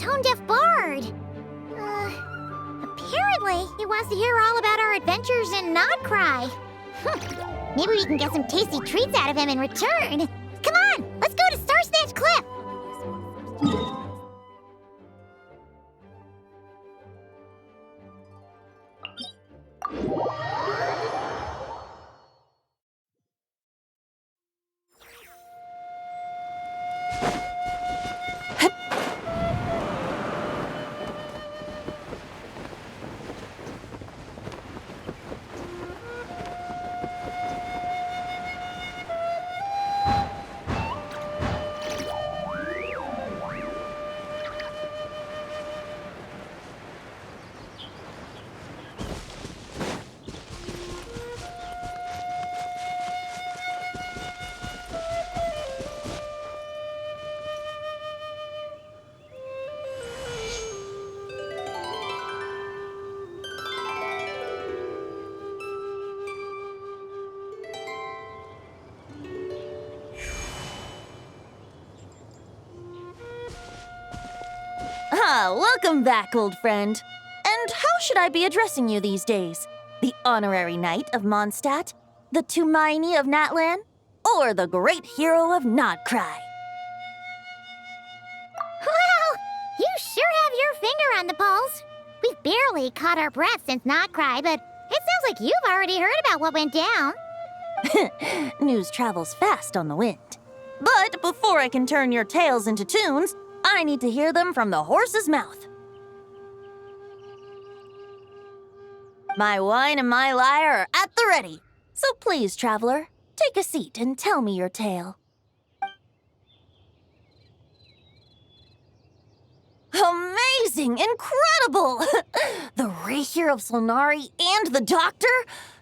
tone-deaf bard. Apparently, he wants to hear all about our adventures in Nodcry. Maybe we can get some tasty treats out of him in return. Come on, let's go to Star Snatch Cliff. Welcome back, old friend. And how should I be addressing you these days? The honorary knight of Mondstadt? The Tumaini of Natlan? Or the great hero of Nodcry? Well, you sure have your finger on the pulse. We've barely caught our breath since Nodcry, but it sounds like you've already heard about what went down. News travels fast on the wind. But before I can turn your tales into tunes, I need to hear them from the horse's mouth. My wine and my lyre are at the ready. So please, traveler, take a seat and tell me your tale. Amazing! Incredible! The Rahier of Solnari and the Doctor?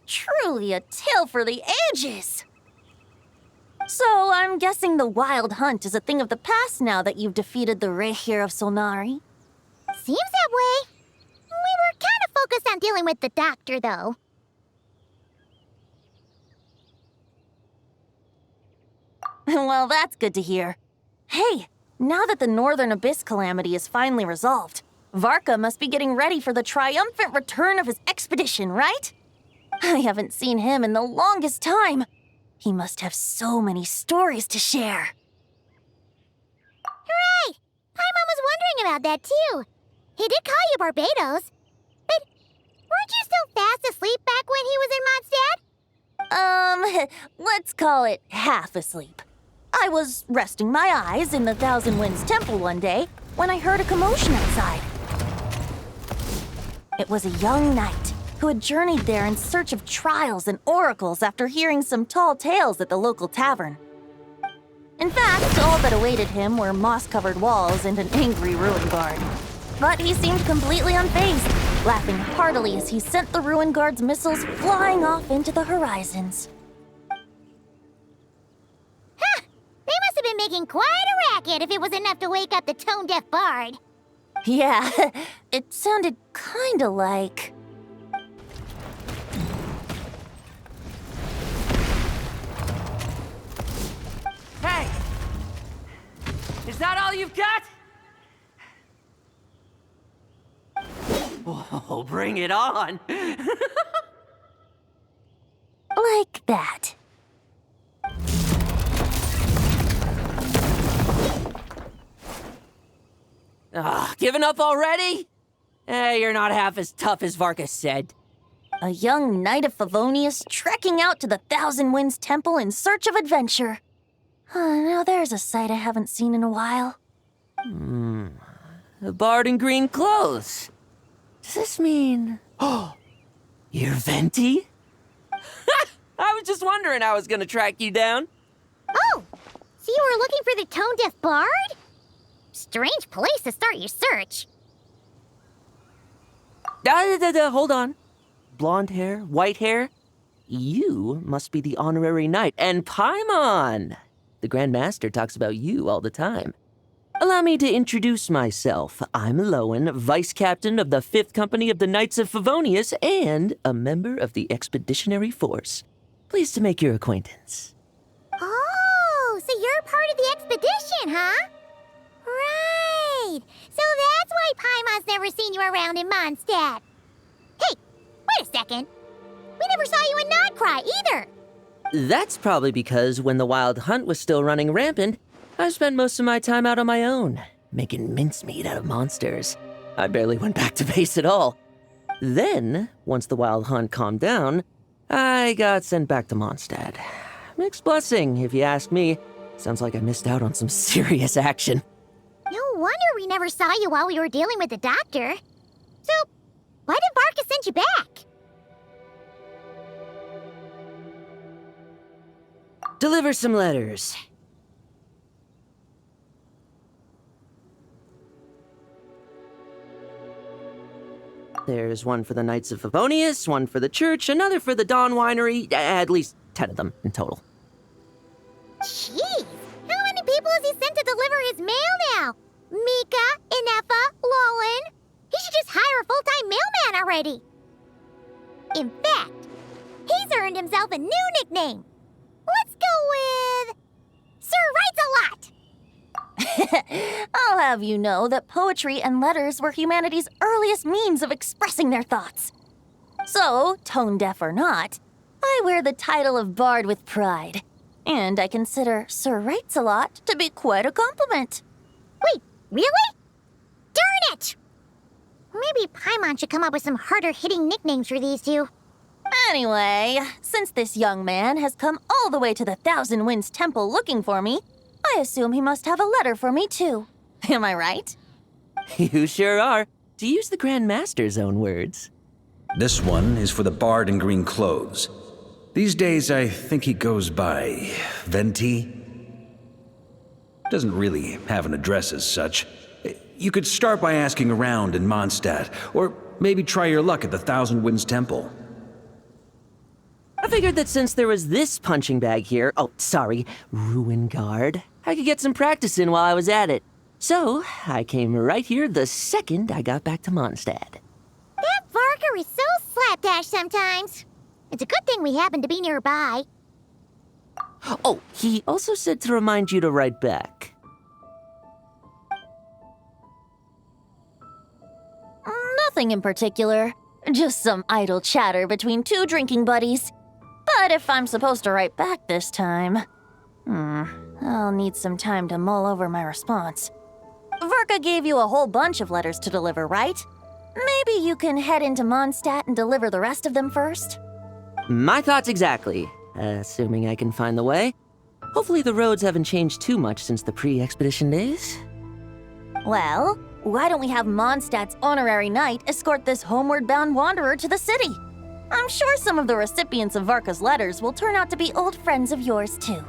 Truly a tale for the ages! So, I'm guessing the Wild Hunt is a thing of the past now that you've defeated the Rahier of Solnari. Seems that way. We were kind of focused on dealing with the Doctor, though. Well, that's good to hear. Hey, now that the Northern Abyss calamity is finally resolved, Varka must be getting ready for the triumphant return of his expedition, right? I haven't seen him in the longest time. He must have so many stories to share. Hooray! Paimon was wondering about that, too. He did call you Barbados. But weren't you still fast asleep back when he was in Mondstadt? Let's call it half asleep. I was resting my eyes in the Thousand Winds Temple one day when I heard a commotion outside. It was a young knight who had journeyed there in search of trials and oracles after hearing some tall tales at the local tavern. In fact, all that awaited him were moss-covered walls and an angry ruin guard. But he seemed completely unfazed, laughing heartily as he sent the ruin guard's missiles flying off into the horizons. Huh! They must have been making quite a racket if it was enough to wake up the tone-deaf bard. Yeah, it sounded kinda like... Hey! Is that all you've got? Oh, bring it on! like that. Giving up already? You're not half as tough as Varka said. A young knight of Favonius trekking out to the Thousand Winds Temple in search of adventure. Now there's a sight I haven't seen in a while. A bard in green clothes. Does this mean... Oh, you're Venti? I was just wondering how I was gonna track you down. Oh, so you were looking for the tone-deaf bard? Strange place to start your search. Hold on. Blonde hair, white hair. You must be the honorary knight. And Paimon! The Grand Master talks about you all the time. Allow me to introduce myself. I'm Lowen, Vice Captain of the 5th Company of the Knights of Favonius and a member of the Expeditionary Force. Pleased to make your acquaintance. Oh, so you're part of the expedition, huh? Right. So why Paimon's never seen you around in Mondstadt. Hey, wait a second. We never saw you in Nodcry either. That's probably because when the wild hunt was still running rampant, I spent most of my time out on my own, making mincemeat out of monsters. I barely went back to base at all. Then, once the wild hunt calmed down, I got sent back to Mondstadt. Mixed blessing, if you ask me. Sounds like I missed out on some serious action. No wonder we never saw you while we were dealing with the doctor. So, why did Varka send you back? Deliver some letters. There's one for the Knights of Favonius, one for the church, another for the Dawn Winery, at least 10 of them in total. Jeez, how many people has he sent to deliver his mail now? Mika, Inefa, Lolan. He should just hire a full-time mailman already. In fact, he's earned himself a new nickname. Let's go with Sir Writes-A-Lot. I'll have you know that poetry and letters were humanity's earliest means of expressing their thoughts. So, tone deaf or not, I wear the title of Bard with pride. And I consider Sir Writes-A-Lot to be quite a compliment. Wait, really? Darn it! Maybe Paimon should come up with some harder-hitting nicknames for these two. Anyway, since this young man has come all the way to the Thousand Winds Temple looking for me, I assume he must have a letter for me too. Am I right? You sure are, to use the Grand Master's own words. This one is for the Bard in green clothes. These days, I think he goes by Venti. Doesn't really have an address as such. You could start by asking around in Mondstadt, or maybe try your luck at the Thousand Winds Temple. I figured that since there was this punching bag here, Ruin Guard, I could get some practice in while I was at it. So, I came right here the second I got back to Mondstadt. That Varka is so slapdash sometimes. It's a good thing we happen to be nearby. Oh, he also said to remind you to write back. Nothing in particular. Just some idle chatter between two drinking buddies. But if I'm supposed to write back this time, I'll need some time to mull over my response. Varka gave you a whole bunch of letters to deliver, right? Maybe you can head into Mondstadt and deliver the rest of them first? My thoughts exactly, assuming I can find the way. Hopefully the roads haven't changed too much since the pre-expedition days. Well, why don't we have Mondstadt's honorary knight escort this homeward-bound wanderer to the city? I'm sure some of the recipients of Varka's letters will turn out to be old friends of yours, too.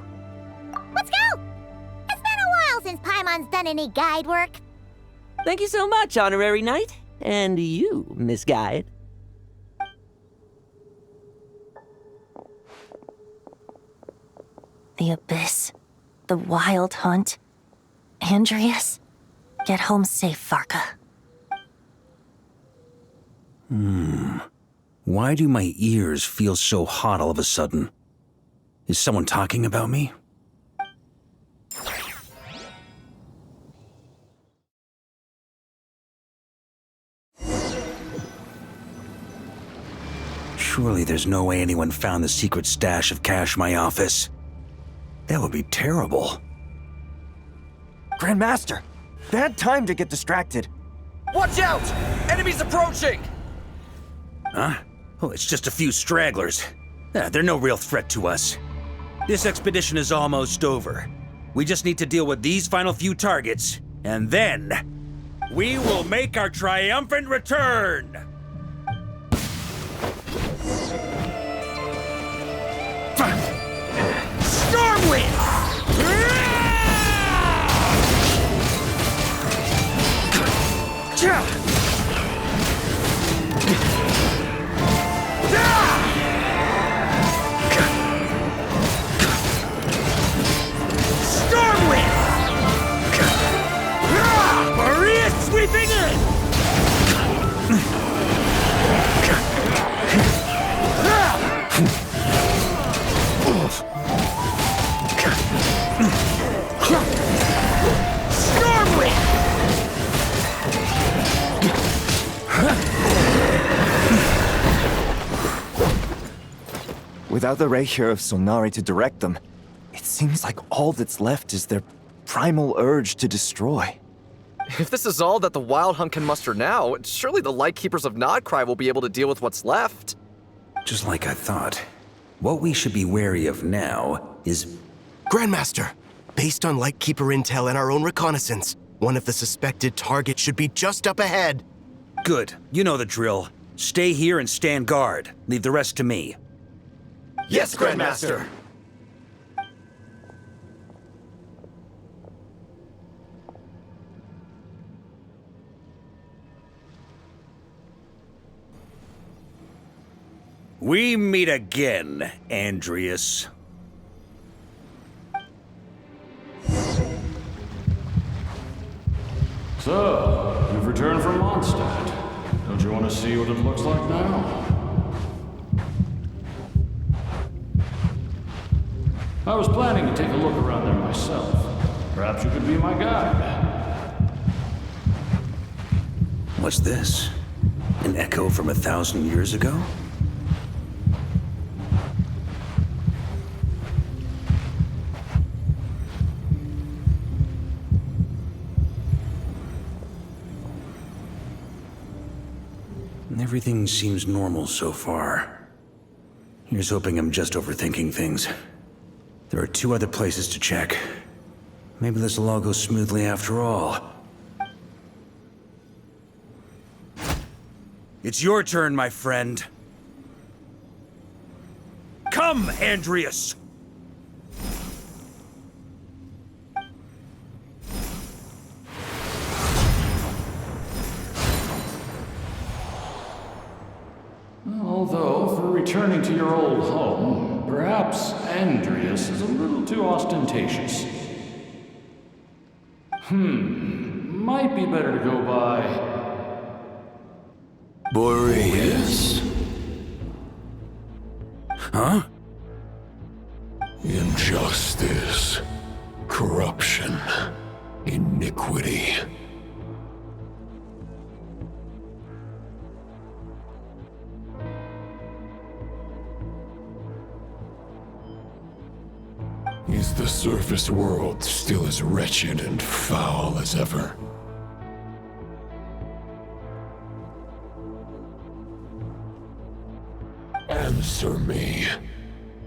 Let's go! It's been a while since Paimon's done any guide work. Thank you so much, honorary knight. And you, Miss Guide. The Abyss, the Wild Hunt, Andreas. Get home safe, Varka. Why do my ears feel so hot all of a sudden? Is someone talking about me? Surely there's no way anyone found the secret stash of cash in my office. That would be terrible. Grandmaster, bad time to get distracted. Watch out! Enemies approaching! Huh? Oh, it's just a few stragglers. They're no real threat to us. This expedition is almost over. We just need to deal with these final few targets, and then we will make our triumphant return! Stormwind! Stormwind! Maria sweeping in! Without the ray here of Solnari to direct them, it seems like all that's left is their primal urge to destroy. If this is all that the Wild Hunt can muster now, surely the Lightkeepers of Nodcry will be able to deal with what's left. Just like I thought. What we should be wary of now is... Grandmaster, based on Lightkeeper intel and our own reconnaissance, one of the suspected targets should be just up ahead. Good. You know the drill. Stay here and stand guard. Leave the rest to me. Yes, Grandmaster! We meet again, Andreas. So, you've returned from Mondstadt. Don't you want to see what it looks like now? I was planning to take a look around there myself. Perhaps you could be my guide. What's this? An echo from 1,000 years ago? Everything seems normal so far. Here's hoping I'm just overthinking things. There are 2 other places to check. Maybe this will all go smoothly after all. It's your turn, my friend. Come, Andreas! Although, for returning to your old home, perhaps Andreas is a little too ostentatious. Might be better to go by... Boreas. Huh? Injustice. Corruption. Iniquity. Is the surface world still as wretched and foul as ever? Answer me,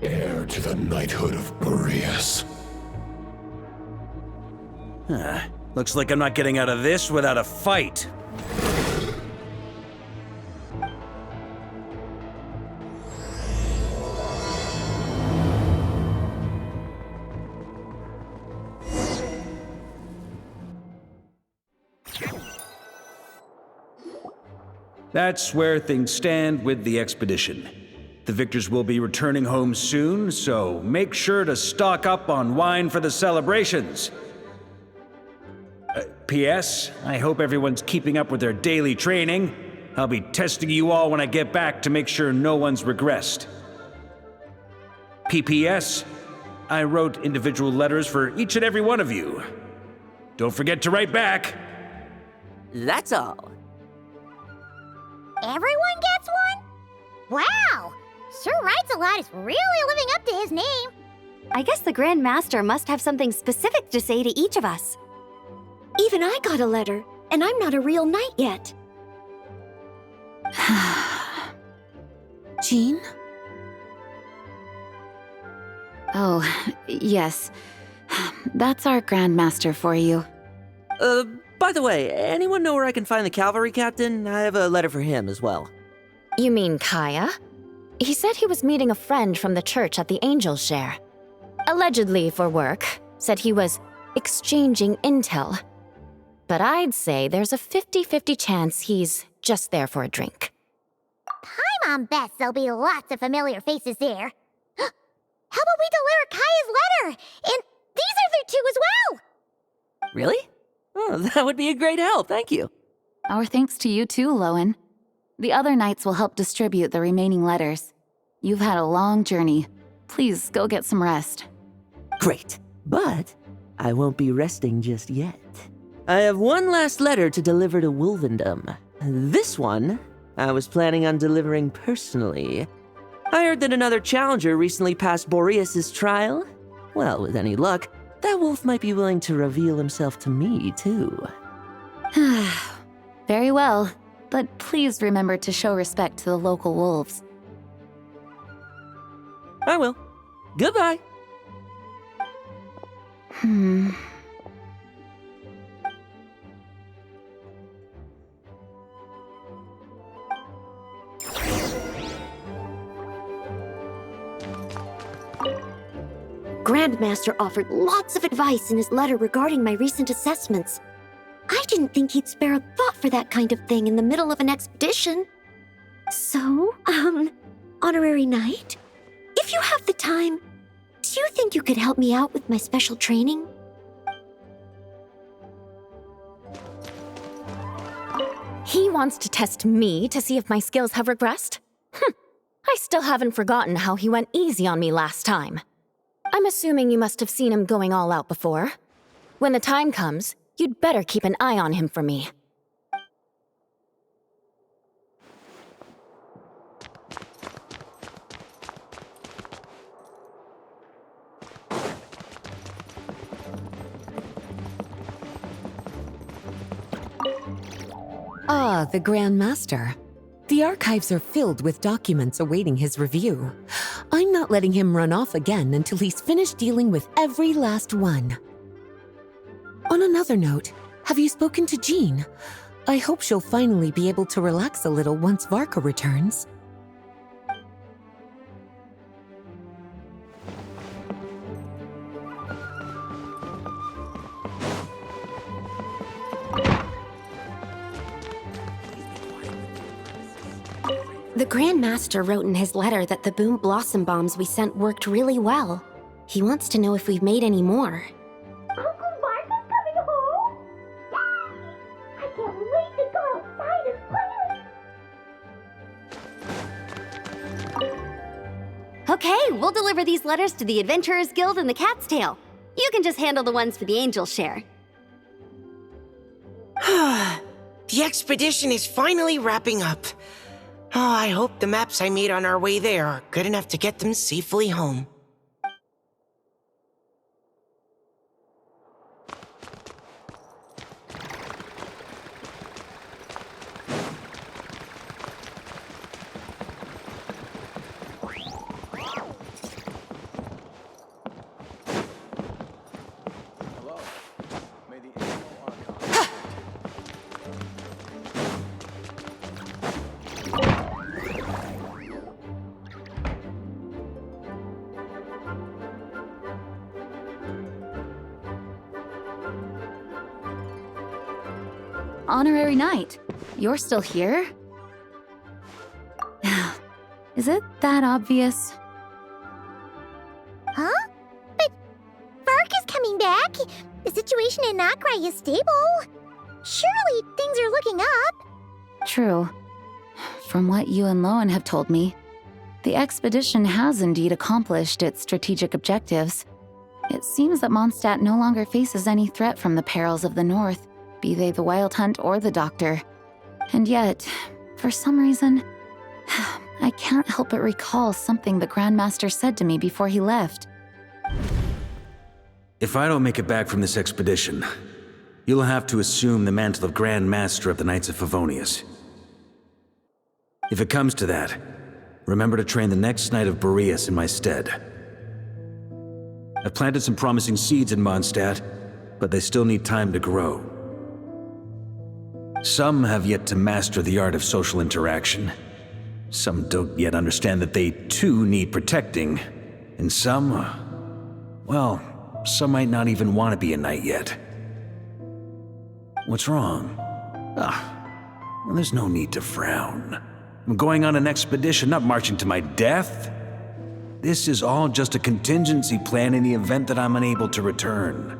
heir to the knighthood of Boreas. Looks like I'm not getting out of this without a fight. That's where things stand with the expedition. The victors will be returning home soon, so make sure to stock up on wine for the celebrations. P.S. I hope everyone's keeping up with their daily training. I'll be testing you all when I get back to make sure no one's regressed. P.P.S. I wrote individual letters for each and every one of you. Don't forget to write back. That's all. Everyone gets one? Wow! Sir Writes a Lot is really living up to his name. I guess the Grand Master must have something specific to say to each of us. Even I got a letter, and I'm not a real knight yet. Jean? Oh, yes. That's our Grandmaster for you. By the way, anyone know where I can find the cavalry captain? I have a letter for him as well. You mean Kaya? He said he was meeting a friend from the church at the Angel's Share. Allegedly for work. Said he was exchanging intel. But I'd say there's a 50-50 chance he's just there for a drink. Paimon bets there'll be lots of familiar faces there. How about we deliver Kaya's letter? And these other 2 as well! Really? Oh, that would be a great help, thank you. Our thanks to you too, Lowen. The other knights will help distribute the remaining letters. You've had a long journey. Please go get some rest. Great, but I won't be resting just yet. I have one last letter to deliver to Wolvendom. This one, I was planning on delivering personally. I heard that another challenger recently passed Boreas' trial. Well, with any luck, that wolf might be willing to reveal himself to me, too. Very well, but please remember to show respect to the local wolves. I will. Goodbye. Grandmaster offered lots of advice in his letter regarding my recent assessments. I didn't think he'd spare a thought for that kind of thing in the middle of an expedition. So, Honorary Knight, if you have the time, do you think you could help me out with my special training? He wants to test me to see if my skills have regressed? I still haven't forgotten how he went easy on me last time. I'm assuming you must have seen him going all out before. When the time comes, you'd better keep an eye on him for me. Ah, the Grand Master. The archives are filled with documents awaiting his review. I'm not letting him run off again until he's finished dealing with every last one. On another note, have you spoken to Jean? I hope she'll finally be able to relax a little once Varka returns. The Grand Master wrote in his letter that the Boom Blossom Bombs we sent worked really well. He wants to know if we've made any more. Uncle Varka's coming home? Yay! I can't wait to go outside and play! Okay, we'll deliver these letters to the Adventurers Guild and the Cat's Tail. You can just handle the ones for the Angel's Share. The expedition is finally wrapping up. Oh, I hope the maps I made on our way there are good enough to get them safely home. Honorary Knight, you're still here? Is it that obvious? Huh? But Varka's coming back. The situation in Nokrai is stable. Surely things are looking up. True. From what you and Lowen have told me, the expedition has indeed accomplished its strategic objectives. It seems that Mondstadt no longer faces any threat from the perils of the North, be they the Wild Hunt or the Doctor. And yet, for some reason, I can't help but recall something the Grandmaster said to me before he left. If I don't make it back from this expedition, you'll have to assume the mantle of Grand Master of the Knights of Favonius. If it comes to that, remember to train the next Knight of Boreas in my stead. I've planted some promising seeds in Mondstadt, but they still need time to grow. Some have yet to master the art of social interaction. Some don't yet understand that they too need protecting. And some, well, some might not even want to be a knight yet. What's wrong? Well, there's no need to frown. I'm going on an expedition, not marching to my death. This is all just a contingency plan in the event that I'm unable to return.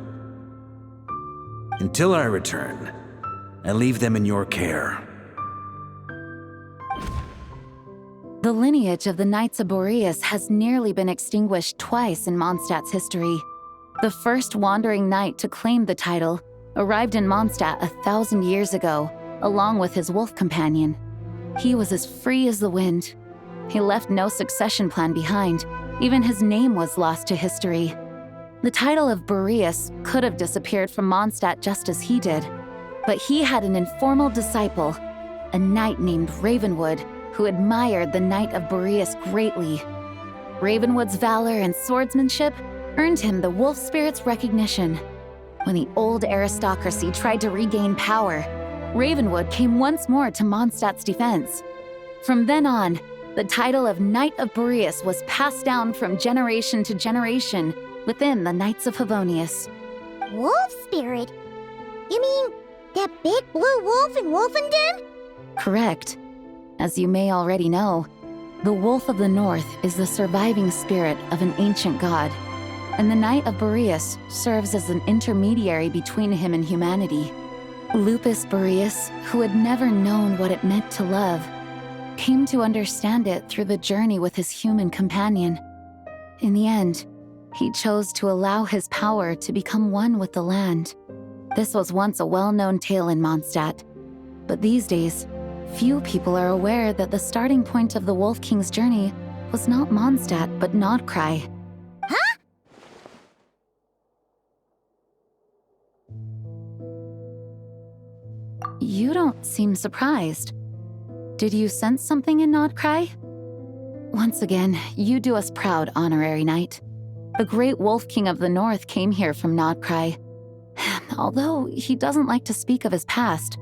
Until I return, I leave them in your care. The lineage of the Knights of Boreas has nearly been extinguished twice in Mondstadt's history. The first wandering knight to claim the title arrived in Mondstadt 1,000 years ago, along with his wolf companion. He was as free as the wind. he left no succession plan behind. Even his name was lost to history. The title of Boreas could have disappeared from Mondstadt just as he did. But he had an informal disciple, a knight named Ravenwood, who admired the Knight of Boreas greatly. Ravenwood's valor and swordsmanship earned him the wolf spirit's recognition. When the old aristocracy tried to regain power, Ravenwood came once more to Mondstadt's defense. From then on, the title of Knight of Boreas was passed down from generation to generation within the Knights of Favonius. Wolf spirit? You mean that big blue wolf in Wolfenden? Correct. As you may already know, the Wolf of the North is the surviving spirit of an ancient god, and the Knight of Boreas serves as an intermediary between him and humanity. Lupus Boreas, who had never known what it meant to love, came to understand it through the journey with his human companion. In the end, he chose to allow his power to become one with the land. This was once a well-known tale in Mondstadt, but these days, few people are aware that the starting point of the Wolf King's journey was not Mondstadt, but Nodcry. Huh? You don't seem surprised. Did you sense something in Nodcry? Once again, you do us proud, Honorary Knight. The great Wolf King of the North came here from Nodcry, although he doesn't like to speak of his past.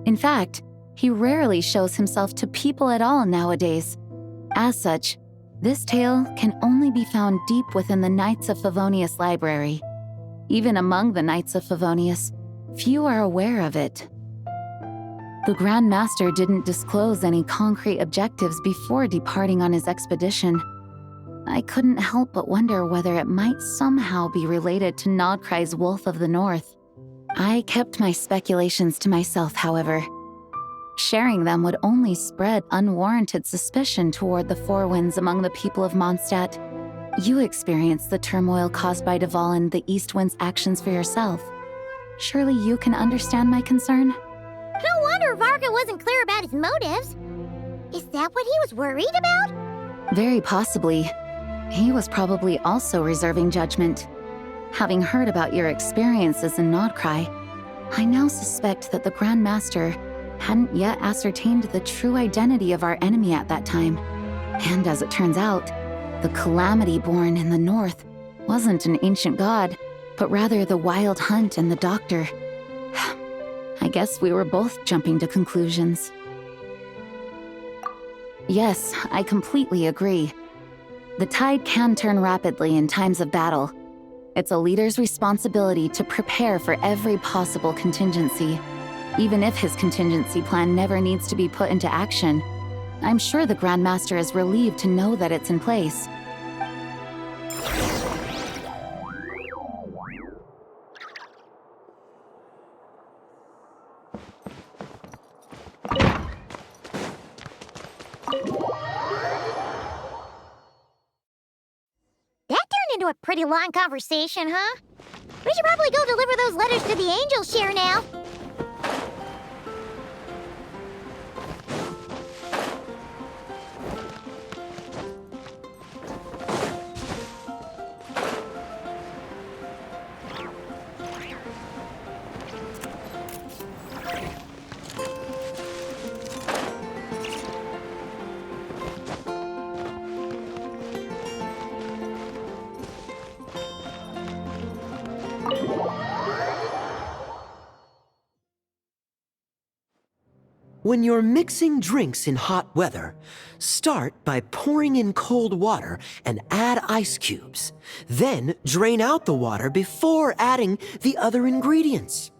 In fact, he rarely shows himself to people at all nowadays. As such, this tale can only be found deep within the Knights of Favonius library. Even among the Knights of Favonius, few are aware of it. The Grand Master didn't disclose any concrete objectives before departing on his expedition. I couldn't help but wonder whether it might somehow be related to Nodcry's Wolf of the North. I kept my speculations to myself, however. Sharing them would only spread unwarranted suspicion toward the Four Winds among the people of Mondstadt. You experienced the turmoil caused by Duval and the East Wind's actions for yourself. Surely you can understand my concern? No wonder Varka wasn't clear about his motives. Is that what he was worried about? Very possibly. He was probably also reserving judgment. Having heard about your experiences in Nodcry, I now suspect that the Grand Master hadn't yet ascertained the true identity of our enemy at that time. And as it turns out, the Calamity born in the North wasn't an ancient god, but rather the Wild Hunt and the Doctor. I guess we were both jumping to conclusions. Yes, I completely agree. The tide can turn rapidly in times of battle. It's a leader's responsibility to prepare for every possible contingency. Even if his contingency plan never needs to be put into action, I'm sure the Grand Master is relieved to know that it's in place. A pretty long conversation, huh? We should probably go deliver those letters to the Angel Share now. When you're mixing drinks in hot weather, start by pouring in cold water and add ice cubes. Then drain out the water before adding the other ingredients.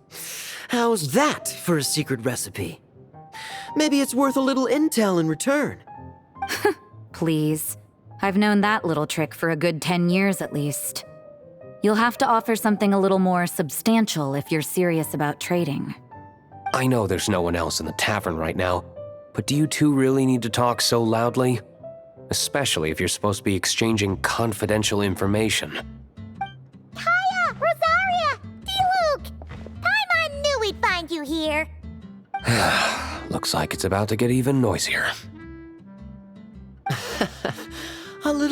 How's that for a secret recipe? Maybe it's worth a little intel in return. Please. I've known that little trick for a good 10 years at least. You'll have to offer something a little more substantial if you're serious about trading. I know there's no one else in the tavern right now, but do you two really need to talk so loudly? Especially if you're supposed to be exchanging confidential information. Kaya! Rosaria! D-Luke! Paimon knew we'd find you here! Looks like it's about to get even noisier.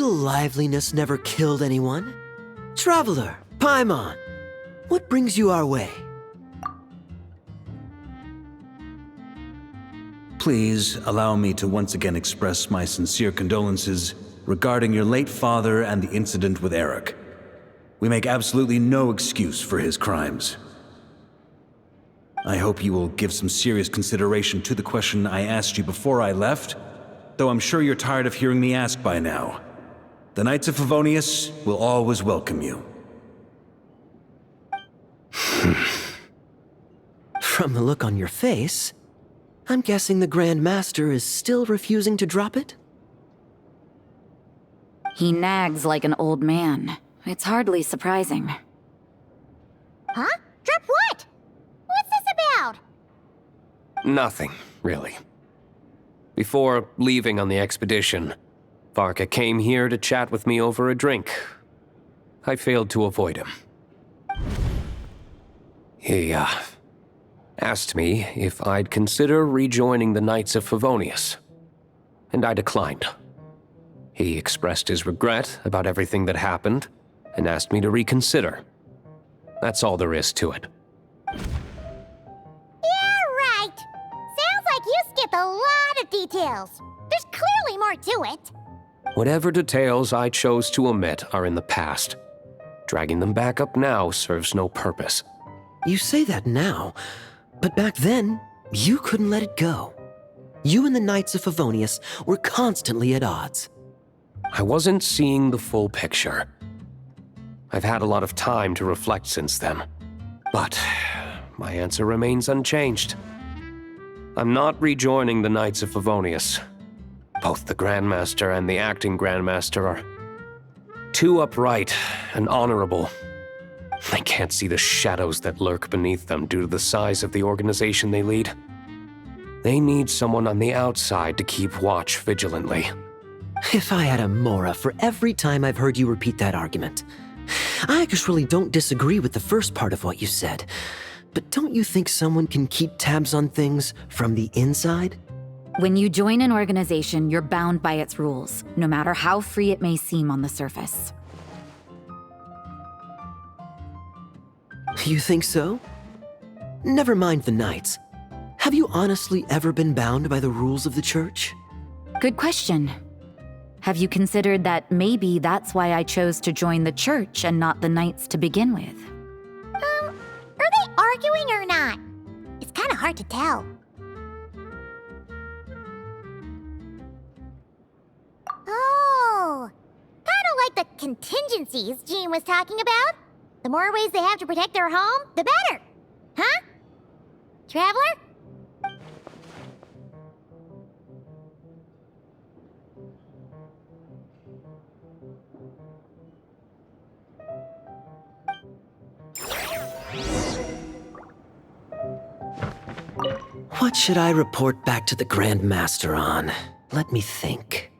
little liveliness never killed anyone. Traveler, Paimon, what brings you our way? Please allow me to once again express my sincere condolences regarding your late father and the incident with Eric. We make absolutely no excuse for his crimes. I hope you will give some serious consideration to the question I asked you before I left, though I'm sure you're tired of hearing me ask by now. The Knights of Favonius will always welcome you. From the look on your face, I'm guessing the Grand Master is still refusing to drop it? He nags like an old man. It's hardly surprising. Huh? Drop what? What's this about? Nothing, really. Before leaving on the expedition, Varka came here to chat with me over a drink. I failed to avoid him. He, asked me if I'd consider rejoining the Knights of Favonius, and I declined. He expressed his regret about everything that happened, and asked me to reconsider. That's all there is to it. Yeah, right. Sounds like you skipped a lot of details. There's clearly more to it. Whatever details I chose to omit are in the past. Dragging them back up now serves no purpose. You say that now, but back then, you couldn't let it go. You and the Knights of Favonius were constantly at odds. I wasn't seeing the full picture. I've had a lot of time to reflect since then, but my answer remains unchanged. I'm not rejoining the Knights of Favonius. Both the Grandmaster and the acting Grandmaster are too upright and honorable. I can't see the shadows that lurk beneath them due to the size of the organization they lead. They need someone on the outside to keep watch vigilantly. If I had a Mora for every time I've heard you repeat that argument. I actually don't disagree with the first part of what you said, but don't you think someone can keep tabs on things from the inside? When you join an organization, you're bound by its rules, no matter how free it may seem on the surface. You think so? Never mind the Knights. Have you honestly ever been bound by the rules of the Church? Good question. Have you considered that maybe that's why I chose to join the Church and not the Knights to begin with? Are they arguing or not? It's kind of hard to tell. Oh, kind of like the contingencies Jean was talking about. The more ways they have to protect their home, the better. Huh? Traveler? What should I report back to the Grand Master on? Let me think.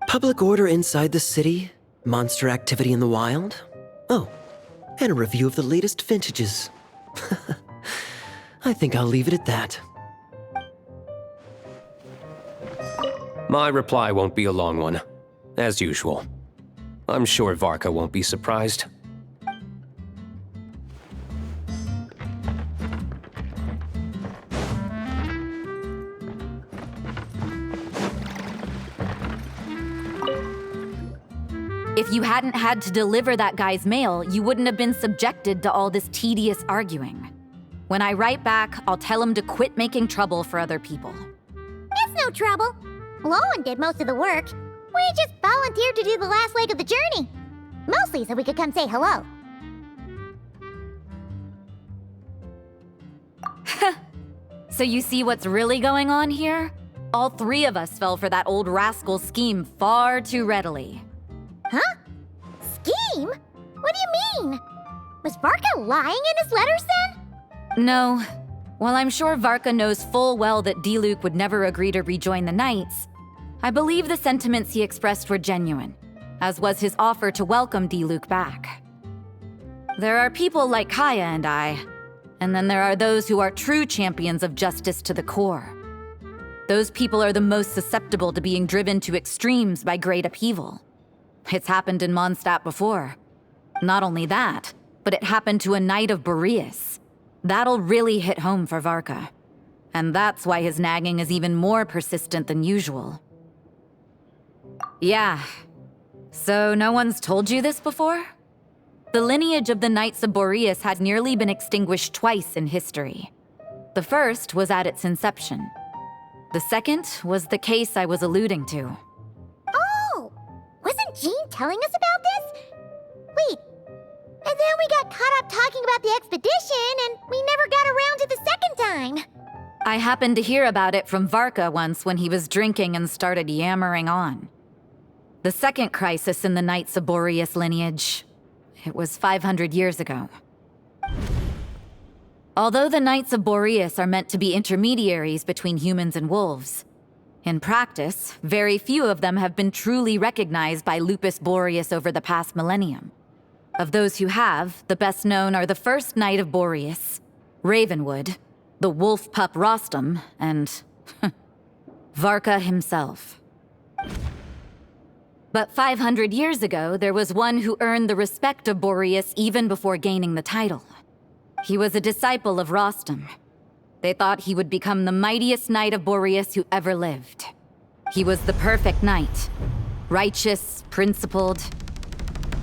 Public order inside the city? Monster activity in the wild? Oh, and a review of the latest vintages. I think I'll leave it at that. My reply won't be a long one, as usual. I'm sure Varka won't be surprised. If you hadn't had to deliver that guy's mail, you wouldn't have been subjected to all this tedious arguing. When I write back, I'll tell him to quit making trouble for other people. It's no trouble. Lowen did most of the work. We just volunteered to do the last leg of the journey. Mostly so we could come say hello. So you see what's really going on here? All three of us fell for that old rascal's scheme far too readily. Huh? Scheme? What do you mean? Was Varka lying in his letters then? No. While I'm sure Varka knows full well that Diluc would never agree to rejoin the Knights, I believe the sentiments he expressed were genuine, as was his offer to welcome Diluc back. There are people like Kaya and I, and then there are those who are true champions of justice to the core. Those people are the most susceptible to being driven to extremes by great upheaval. It's happened in Mondstadt before. Not only that, but it happened to a Knight of Boreas. That'll really hit home for Varka. And that's why his nagging is even more persistent than usual. Yeah. So no one's told you this before? The lineage of the Knights of Boreas had nearly been extinguished twice in history. The first was at its inception. The second was the case I was alluding to. Oh! Wasn't Jean telling us about this? Wait, and then we got caught up talking about the expedition, and we never got around to the second time. I happened to hear about it from Varka once when he was drinking and started yammering on. The second crisis in the Knights of Boreas lineage. It was 500 years ago. Although the Knights of Boreas are meant to be intermediaries between humans and wolves, in practice, very few of them have been truly recognized by Lupus Boreas over the past millennium. Of those who have, the best known are the first Knight of Boreas, Ravenwood, the wolf pup Rostam, and Varka himself. But 500 years ago, there was one who earned the respect of Boreas even before gaining the title. He was a disciple of Rostam. They thought he would become the mightiest Knight of Boreas who ever lived. He was the perfect knight. Righteous, principled.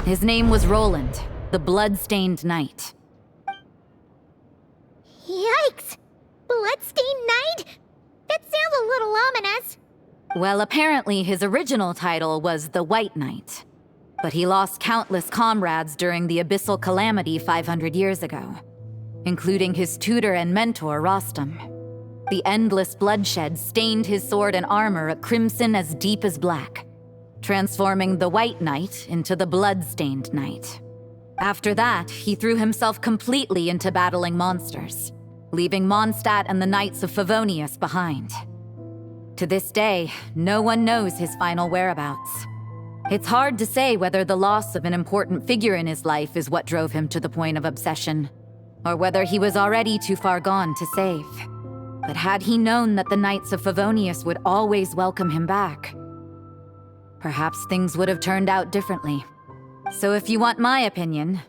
His name was Roland, the blood-stained knight. Yikes! Bloodstained Knight? That sounds a little ominous. Well, apparently his original title was the White Knight. But he lost countless comrades during the Abyssal Calamity 500 years ago, including his tutor and mentor, Rostam. The endless bloodshed stained his sword and armor a crimson as deep as black, transforming the White Knight into the Blood-Stained Knight. After that, he threw himself completely into battling monsters, leaving Mondstadt and the Knights of Favonius behind. To this day, no one knows his final whereabouts. It's hard to say whether the loss of an important figure in his life is what drove him to the point of obsession, or whether he was already too far gone to save. But had he known that the Knights of Favonius would always welcome him back, perhaps things would have turned out differently. So if you want my opinion,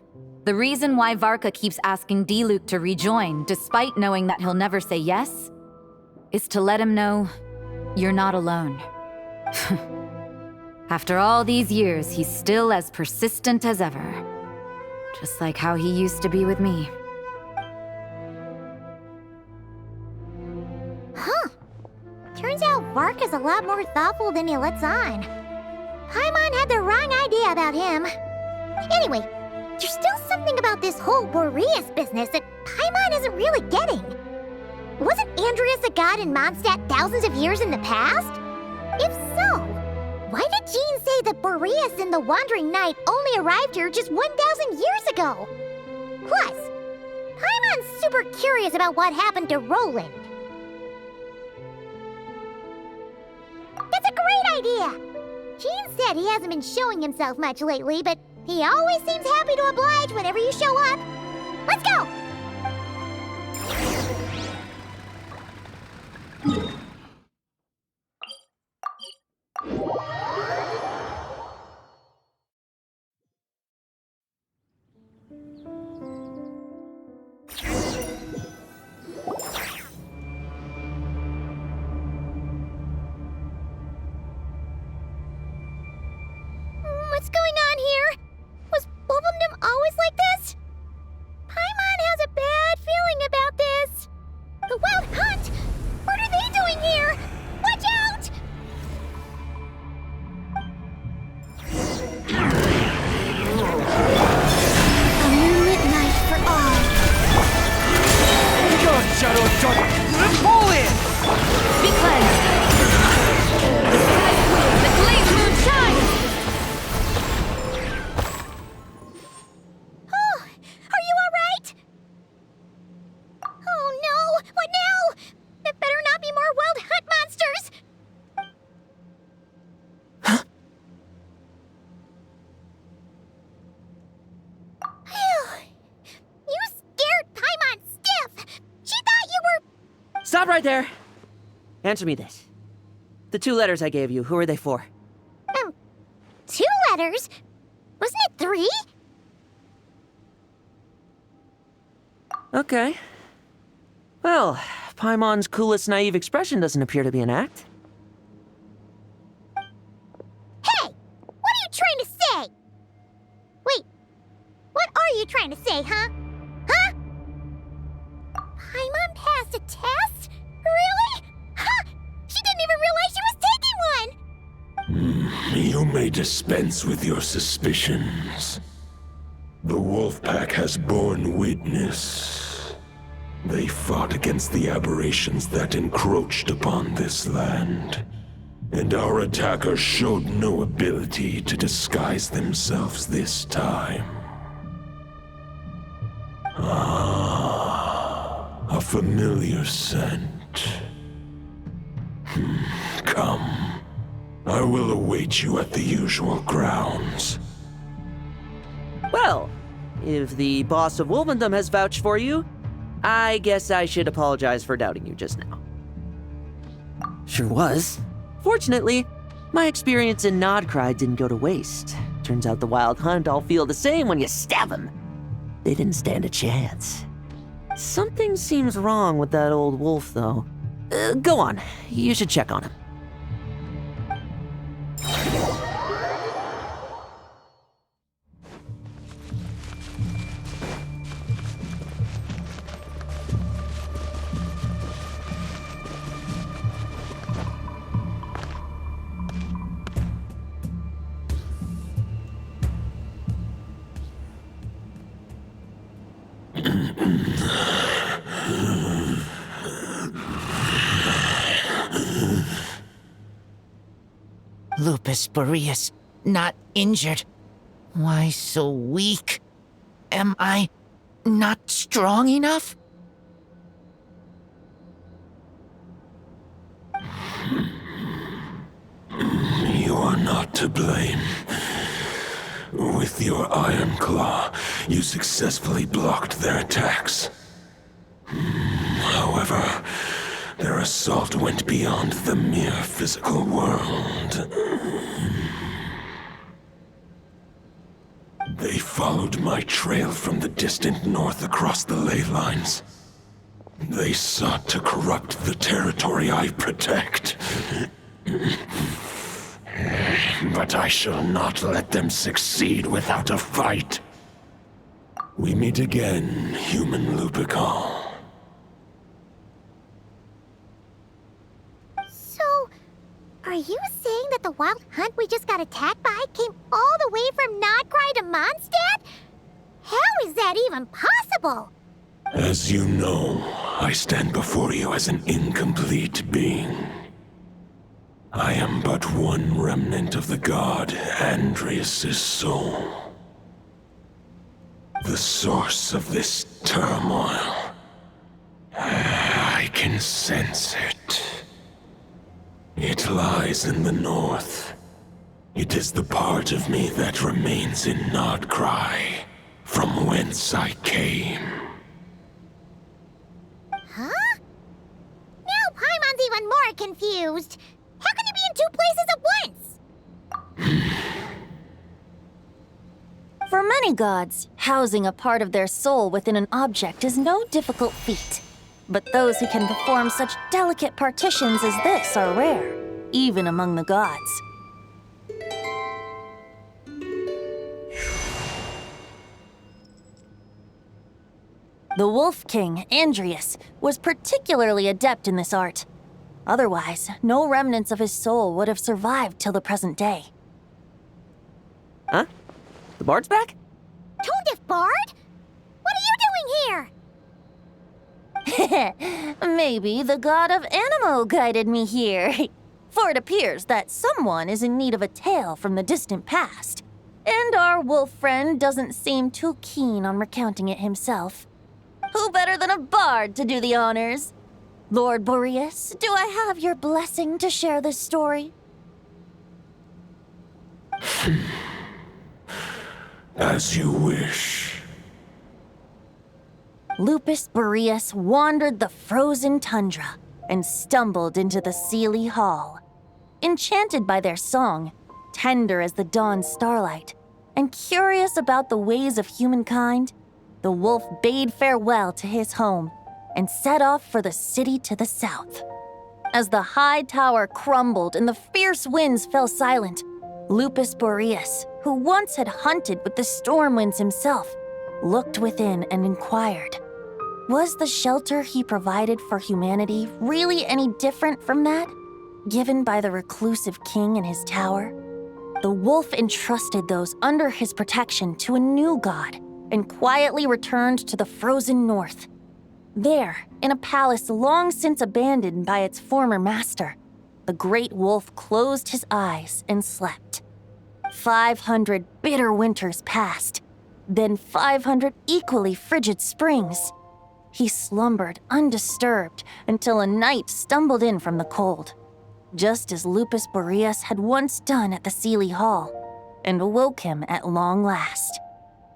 the reason why Varka keeps asking Diluc to rejoin, despite knowing that he'll never say yes, is to let him know you're not alone. After all these years, he's still as persistent as ever. Just like how he used to be with me. Huh. Turns out Varka's a lot more thoughtful than he lets on. Paimon had the wrong idea about him. Anyway, there's still something about this whole Boreas business that Paimon isn't really getting. Wasn't Andreas a god in Mondstadt thousands of years in the past? If so, why did Jean say that Boreas and the Wandering Knight only arrived here just 1,000 years ago? Plus, Paimon's super curious about what happened to Roland. That's a great idea! Jean said he hasn't been showing himself much lately, but he always seems happy to oblige whenever you show up. Let's go! What's going on here? Was Bulbumdum always like this? Paimon has a bad feeling about this. The Wild Hunt? What are they doing here? Watch out! A moonlit night for all. Your shadow of dark, pull in! Be cleansed! The sky is blue, the blaze moon shines! Oh, are you alright? Oh no, what now? There better not be more Wild Hunt monsters! Phew. You scared Paimon stiff! She thought you were... Stop right there! Answer me this. The 2 letters I gave you, who are they for? 2 letters. Wasn't it 3? Okay. Well, Paimon's coolest naive expression doesn't appear to be an act. Hey! What are you trying to say? Wait, what are you trying to say, huh? Huh? Paimon passed a test? Really? Ha! She didn't even realize she was taking one! You may dispense with your suspicions. The wolf pack has borne witness. They fought against the aberrations that encroached upon this land, and our attackers showed no ability to disguise themselves this time. A familiar scent. Come. I will await you at the usual grounds. Well, if the boss of Wolvendom has vouched for you, I guess I should apologize for doubting you just now. Sure was. Fortunately, my experience in Nodcry didn't go to waste. Turns out the Wild Hunt all feel the same when you stab them. They didn't stand a chance. Something seems wrong with that old wolf, though. Go on, you should check on him. Lupus Boreas, not injured. Why so weak? Am I not strong enough? You are not to blame. With your Iron Claw, you successfully blocked their attacks. However, their assault went beyond the mere physical world. They followed my trail from the distant north across the ley lines. They sought to corrupt the territory I protect. But I shall not let them succeed without a fight. We meet again, human Lupical. So, are you saying that the Wild Hunt we just got attacked by came all the way from Nodcry to Mondstadt? How is that even possible? As you know, I stand before you as an incomplete being. I am but one remnant of the god Andrias' soul. The source of this turmoil. I can sense it. It lies in the north. It is the part of me that remains in Nodcry, from whence I came. Huh? Now Paimon's even more confused. How can he be in 2 places at once? For many gods, housing a part of their soul within an object is no difficult feat. But those who can perform such delicate partitions as this are rare, even among the gods. The Wolf King, Andrias, was particularly adept in this art. Otherwise, no remnants of his soul would have survived till the present day. Huh? The bard's back? Tone Deaf Bard? What are you doing here? Maybe the god of Animo guided me here. For it appears that someone is in need of a tale from the distant past. And our wolf friend doesn't seem too keen on recounting it himself. Who better than a bard to do the honors? Lord Boreas, do I have your blessing to share this story? As you wish. Lupus Boreas wandered the frozen tundra and stumbled into the Seelie Hall. Enchanted by their song, tender as the dawn starlight, and curious about the ways of humankind, the wolf bade farewell to his home and set off for the city to the south. As the high tower crumbled and the fierce winds fell silent, Lupus Boreas, who once had hunted with the storm winds himself, looked within and inquired, was the shelter he provided for humanity really any different from that given by the reclusive king in his tower? The wolf entrusted those under his protection to a new god and quietly returned to the frozen north. There, in a palace long since abandoned by its former master, the great wolf closed his eyes and slept. 500 bitter winters passed, then 500 equally frigid springs. He slumbered undisturbed until a night stumbled in from the cold, just as Lupus Boreas had once done at the Seelie Hall, and awoke him at long last.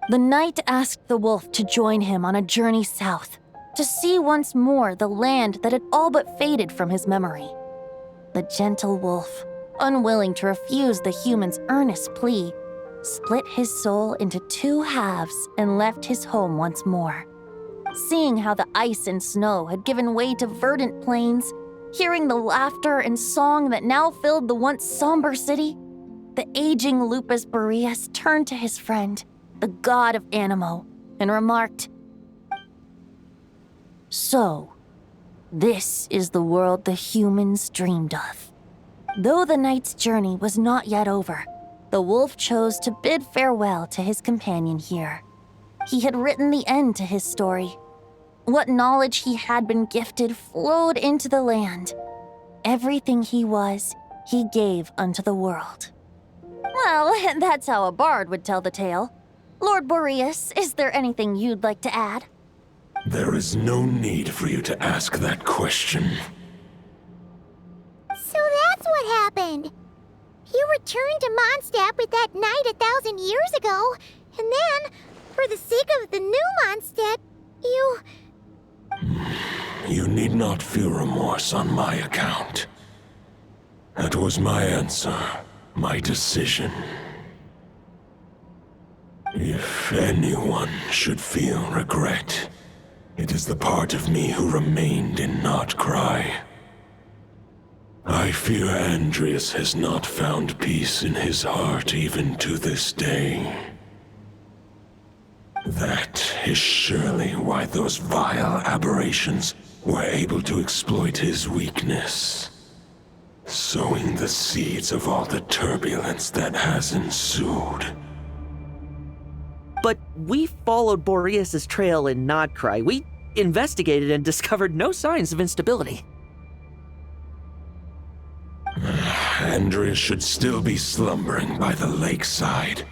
The night asked the wolf to join him on a journey south, to see once more the land that had all but faded from his memory. The gentle wolf, unwilling to refuse the human's earnest plea, split his soul into 2 halves and left his home once more. Seeing how the ice and snow had given way to verdant plains, hearing the laughter and song that now filled the once somber city, the aging Lupus Boreas turned to his friend, the god of Animo, and remarked, "So, this is the world the humans dreamed of." Though the night's journey was not yet over, the wolf chose to bid farewell to his companion here. He had written the end to his story. What knowledge he had been gifted flowed into the land. Everything he was, he gave unto the world. Well, that's how a bard would tell the tale. Lord Boreas, is there anything you'd like to add? There is no need for you to ask that question. So that's what happened. You returned to Mondstadt with that knight 1,000 years ago, and then, for the sake of the new Mondstadt, you... You need not feel remorse on my account. That was my answer, my decision. If anyone should feel regret, it is the part of me who remained and not cry. I fear Andreas has not found peace in his heart even to this day. That is surely why those vile aberrations were able to exploit his weakness, sowing the seeds of all the turbulence that has ensued. But we followed Boreas' trail in Nodcry. We investigated and discovered no signs of instability. Andreas should still be slumbering by the lakeside.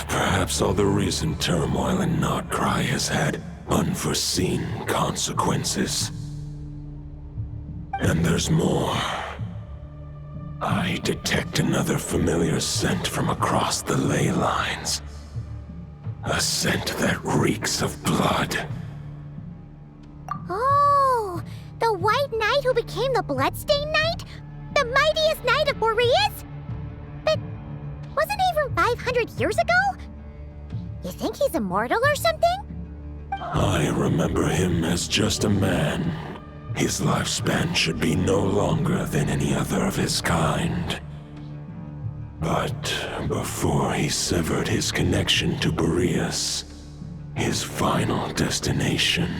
Perhaps all the recent turmoil in Nodcry has had unforeseen consequences. And there's more. I detect another familiar scent from across the ley lines. A scent that reeks of blood. Oh, the White Knight who became the Bloodstained Knight? The mightiest knight of Boreas? But wasn't he from 500 years ago? You think he's immortal or something? I remember him as just a man. His lifespan should be no longer than any other of his kind. But before he severed his connection to Boreas, his final destination,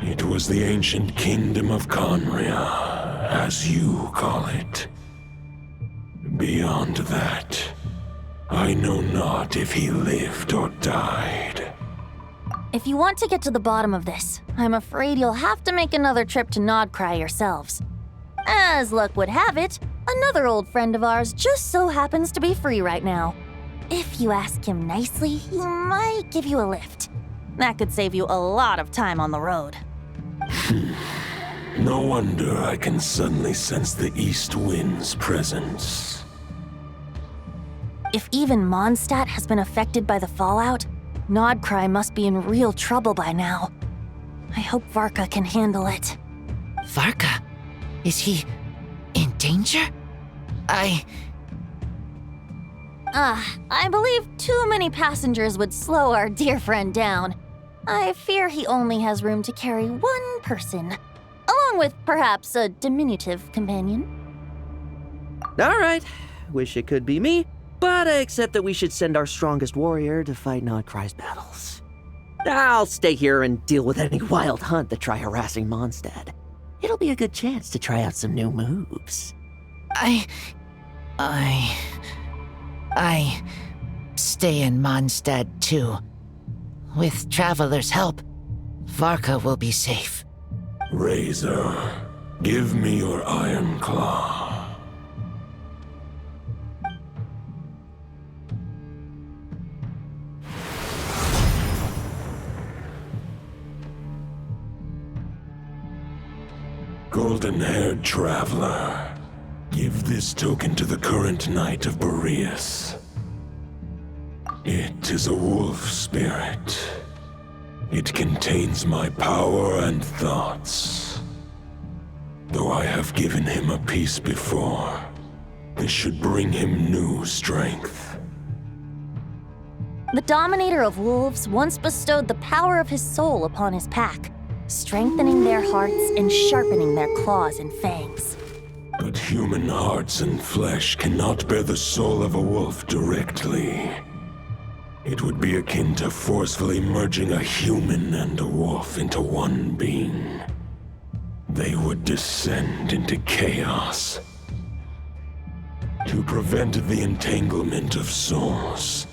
it was the ancient kingdom of Conria, as you call it. Beyond that, I know not if he lived or died. If you want to get to the bottom of this, I'm afraid you'll have to make another trip to Nodcry yourselves. As luck would have it, another old friend of ours just so happens to be free right now. If you ask him nicely, he might give you a lift. That could save you a lot of time on the road. No wonder I can suddenly sense the east wind's presence. If even Mondstadt has been affected by the fallout, Nodcry must be in real trouble by now. I hope Varka can handle it. Varka? Is he in danger? I believe too many passengers would slow our dear friend down. I fear he only has room to carry one person, along with perhaps a diminutive companion. All right, wish it could be me, but I accept that we should send our strongest warrior to fight Nodcry's battles. I'll stay here and deal with any wild hunt that try harassing Mondstadt. It'll be a good chance to try out some new moves. I stay in Mondstadt too. With Traveler's help, Varka will be safe. Razor, give me your iron claw. Golden-haired traveler, give this token to the current Knight of Boreas. It is a wolf spirit. It contains my power and thoughts. Though I have given him a piece before, this should bring him new strength. The Dominator of Wolves once bestowed the power of his soul upon his pack, strengthening their hearts and sharpening their claws and fangs. But human hearts and flesh cannot bear the soul of a wolf directly. It would be akin to forcefully merging a human and a wolf into one being. They would descend into chaos. To prevent the entanglement of souls,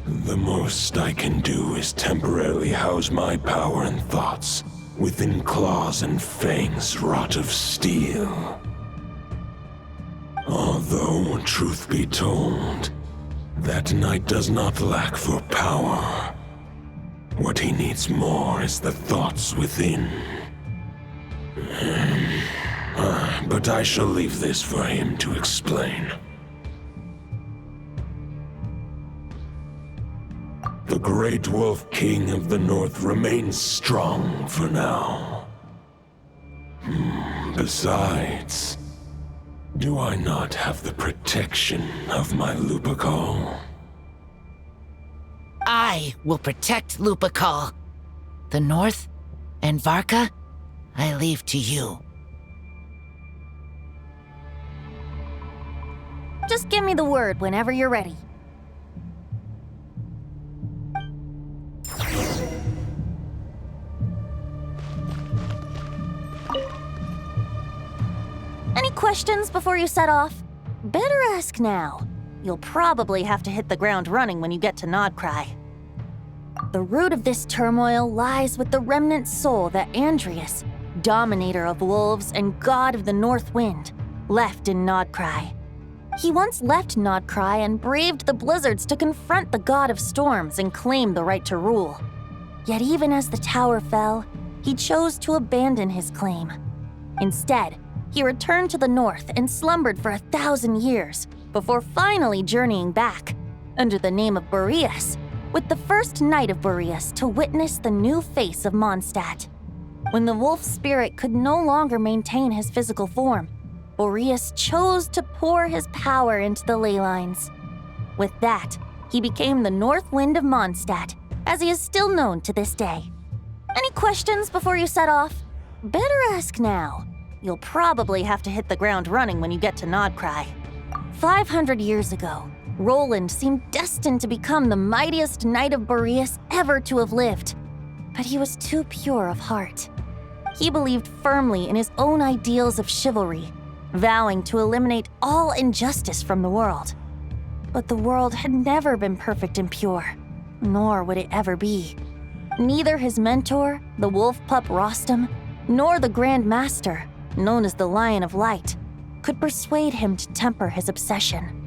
the most I can do is temporarily house my power and thoughts within claws and fangs wrought of steel. Although, truth be told, that knight does not lack for power. What he needs more is the thoughts within. But I shall leave this for him to explain. The Great Wolf King of the North remains strong for now. Besides, do I not have the protection of my Lupacol? I will protect Lupacol. The North and Varka, I leave to you. Just give me the word whenever you're ready. Any questions before you set off? Better ask now. You'll probably have to hit the ground running when you get to Nodcry. The root of this turmoil lies with the remnant soul that Andrius, Dominator of Wolves and God of the North Wind, left in Nodcry. He once left Nodcry and braved the blizzards to confront the God of Storms and claim the right to rule. Yet even as the tower fell, he chose to abandon his claim. Instead, he returned to the north and slumbered for 1,000 years before finally journeying back, under the name of Boreas, with the first Knight of Boreas to witness the new face of Mondstadt. When the wolf spirit could no longer maintain his physical form, Boreas chose to pour his power into the ley lines. With that, he became the North Wind of Mondstadt, as he is still known to this day. Any questions before you set off? Better ask now. You'll probably have to hit the ground running when you get to Nodcry. 500 years ago, Roland seemed destined to become the mightiest Knight of Boreas ever to have lived. But he was too pure of heart. He believed firmly in his own ideals of chivalry, vowing to eliminate all injustice from the world. But the world had never been perfect and pure, nor would it ever be. Neither his mentor, the wolf pup Rostam, nor the Grand Master, known as the Lion of Light, could persuade him to temper his obsession.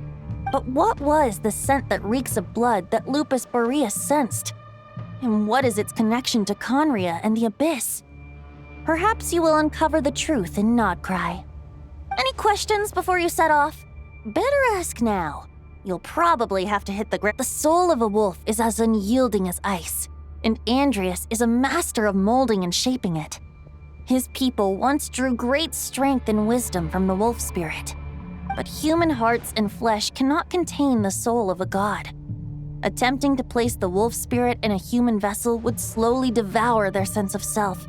But what was the scent that reeks of blood that Lupus Boreas sensed? And what is its connection to Conria and the Abyss? Perhaps you will uncover the truth in Nodcry. Any questions before you set off? Better ask now. You'll probably have to hit the ground. The soul of a wolf is as unyielding as ice, and Andrius is a master of molding and shaping it. His people once drew great strength and wisdom from the wolf spirit. But human hearts and flesh cannot contain the soul of a god. Attempting to place the wolf spirit in a human vessel would slowly devour their sense of self,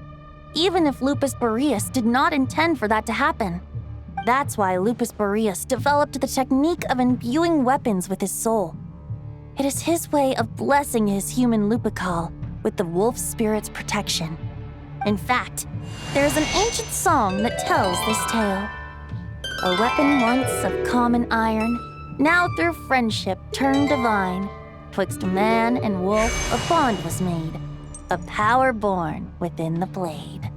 even if Lupus Boreas did not intend for that to happen. That's why Lupus Boreas developed the technique of imbuing weapons with his soul. It is his way of blessing his human Lupical with the wolf spirit's protection. In fact, there is an ancient song that tells this tale. A weapon once of common iron, now through friendship turned divine. Twixt man and wolf a bond was made, a power born within the blade.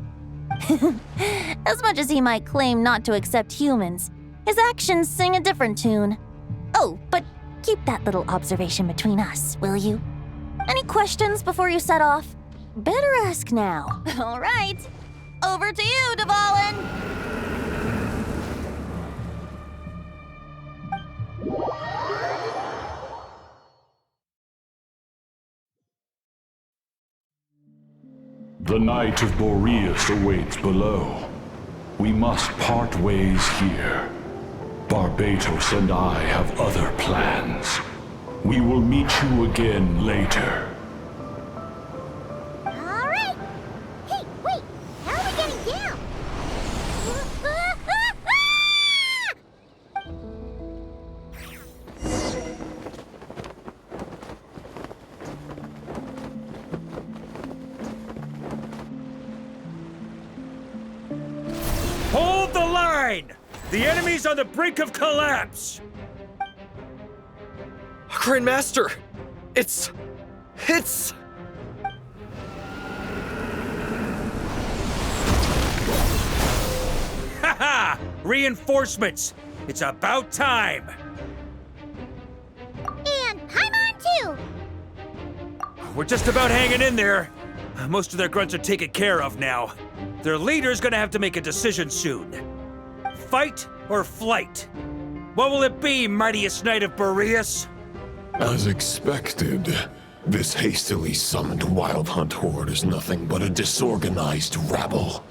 As much as he might claim not to accept humans, his actions sing a different tune. Oh, but keep that little observation between us, will you? Any questions before you set off? Better ask now. All right, over to you, Dvalin. The Knight of Boreas awaits below. We must part ways here. Barbatos and I have other plans. We will meet you again later. All right. Hey, wait. How are we getting down? Hold the line! The enemy's on the brink of collapse! Grandmaster! It's... Haha! Reinforcements! It's about time! And Paimon too! We're just about hanging in there. Most of their grunts are taken care of now. Their leader's gonna have to make a decision soon. Fight or flight? What will it be, mightiest Knight of Boreas? As expected, this hastily summoned Wild Hunt horde is nothing but a disorganized rabble.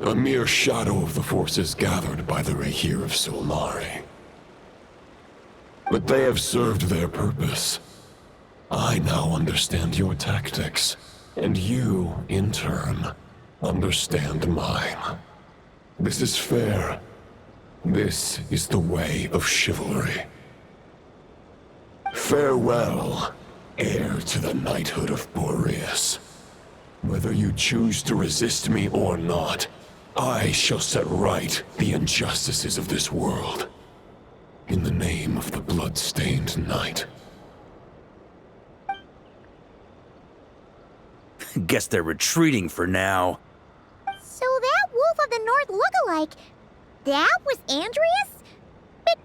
A mere shadow of the forces gathered by the Rahir of Solnari. But they have served their purpose. I now understand your tactics, and you, in turn, understand mine. This is fair. This is the way of chivalry. Farewell, heir to the knighthood of Boreas. Whether you choose to resist me or not, I shall set right the injustices of this world. In the name of the blood-stained knight. Guess they're retreating for now. So that Wolf of the North look-alike, that was Andreas? But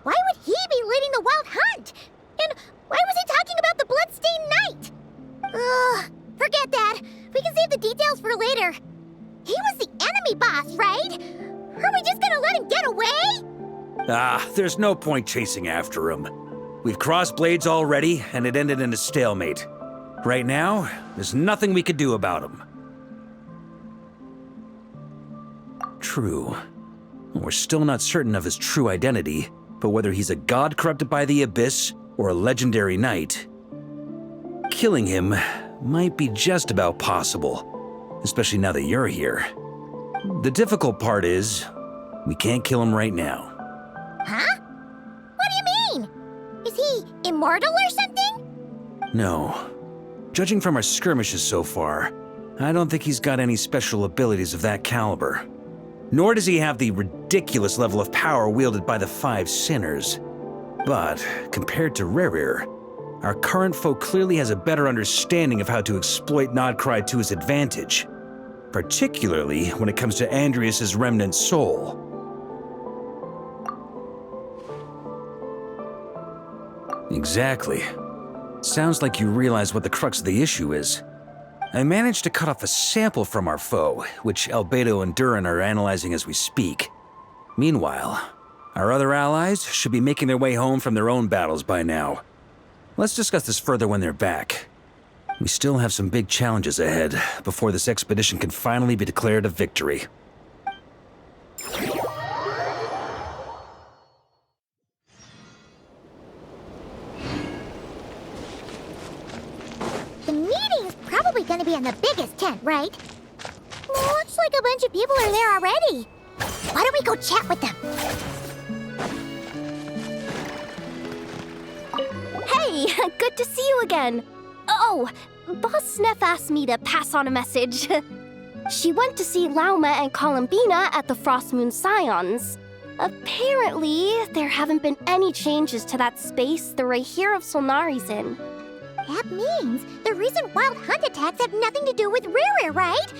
why would he be leading the Wild Hunt? And why was he talking about the Bloodstained Knight? Ugh, forget that. We can save the details for later. He was the enemy boss, right? Are we just gonna let him get away? Ah, there's no point chasing after him. We've crossed blades already, and it ended in a stalemate. Right now, there's nothing we could do about him. True. We're still not certain of his true identity, but whether he's a god corrupted by the Abyss or a legendary knight, killing him might be just about possible, especially now that you're here. The difficult part is, we can't kill him right now. Huh? What do you mean? Is he immortal or something? No. Judging from our skirmishes so far, I don't think he's got any special abilities of that caliber. Nor does he have the ridiculous level of power wielded by the Five Sinners. But, compared to Rerir, our current foe clearly has a better understanding of how to exploit Nodcry to his advantage, particularly when it comes to Andreas' remnant soul. Exactly. Sounds like you realize what the crux of the issue is. I managed to cut off a sample from our foe, which Albedo and Durin are analyzing as we speak. Meanwhile, our other allies should be making their way home from their own battles by now. Let's discuss this further when they're back. We still have some big challenges ahead before this expedition can finally be declared a victory. The meeting's probably gonna be in the biggest tent, right? Looks like a bunch of people are there already. Why don't we go chat with them? Hey, good to see you again. Oh, Boss Sneff asked me to pass on a message. She went to see Lauma and Columbina at the Frostmoon Scions. Apparently, there haven't been any changes to that space the Rahir of Solnari's in. That means the recent wild hunt attacks have nothing to do with Riri, right?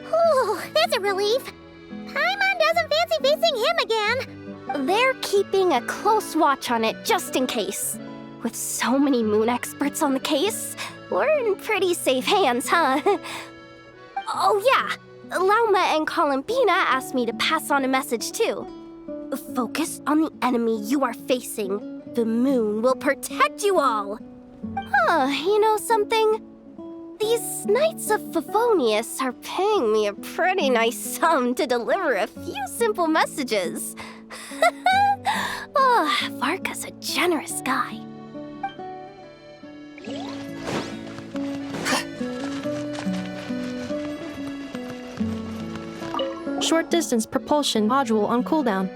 Whew, that's a relief. Paimon doesn't fancy facing him again. They're keeping a close watch on it just in case. With so many moon experts on the case, we're in pretty safe hands, huh? Oh yeah, Lauma and Columbina asked me to pass on a message too. Focus on the enemy you are facing. The moon will protect you all. Huh, you know something? These Knights of Favonius are paying me a pretty nice sum to deliver a few simple messages. Oh, Varka's a generous guy. Short distance propulsion module on cooldown.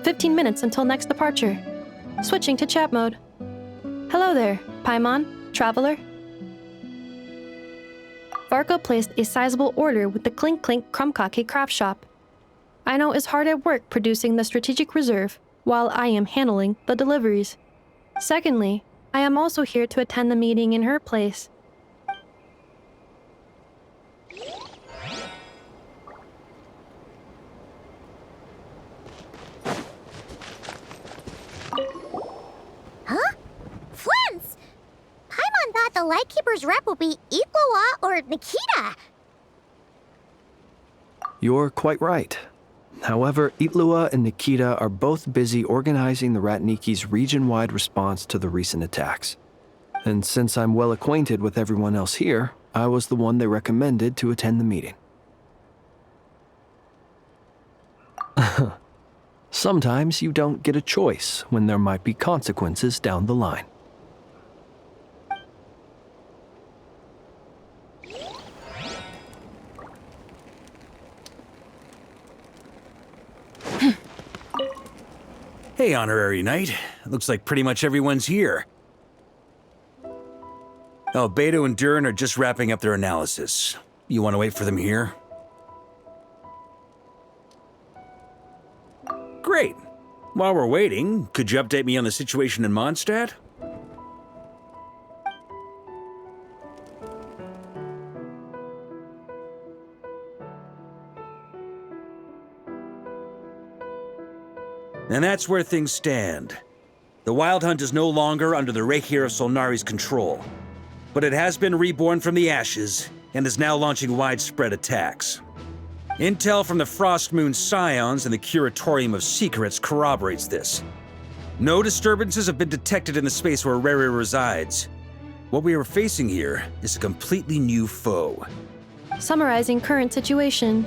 15 minutes until next departure. Switching to chat mode. Hello there, Paimon, Traveler. Varka placed a sizable order with the Clink Clink Krumkake craft shop. Aino is hard at work producing the strategic reserve, while I am handling the deliveries. Secondly, I am also here to attend the meeting in her place. Huh? Flint's! Paimon thought the Lightkeeper's rep would be Iqua or Nikita. You're quite right. However, Itlua and Nikita are both busy organizing the Ratniki's region-wide response to the recent attacks. And since I'm well acquainted with everyone else here, I was the one they recommended to attend the meeting. Sometimes you don't get a choice when there might be consequences down the line. Hey, Honorary Knight. Looks like pretty much everyone's here. Oh, Beto and Durin are just wrapping up their analysis. You want to wait for them here? Great. While we're waiting, could you update me on the situation in Mondstadt? And that's where things stand. The Wild Hunt is no longer under the Rahir of Solnari's control, but it has been reborn from the ashes and is now launching widespread attacks. Intel from the Frostmoon Scions and the Curatorium of Secrets corroborates this. No disturbances have been detected in the space where Riri resides. What we are facing here is a completely new foe. Summarizing current situation.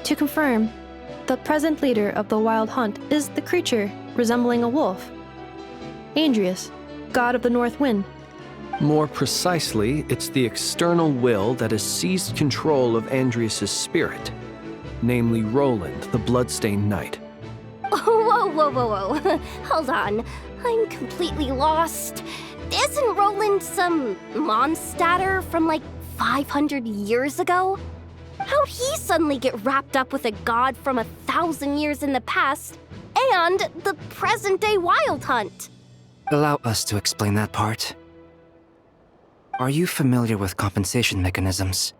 To confirm, the present leader of the Wild Hunt is the creature resembling a wolf. Andrius, god of the North Wind. More precisely, it's the external will that has seized control of Andrius' spirit, namely Roland, the Bloodstained Knight. Whoa. Hold on. I'm completely lost. Isn't Roland some Mondstadter from like 500 years ago? How'd he suddenly get wrapped up with a god from 1,000 years in the past and the present-day Wild Hunt? Allow us to explain that part. Are you familiar with compensation mechanisms?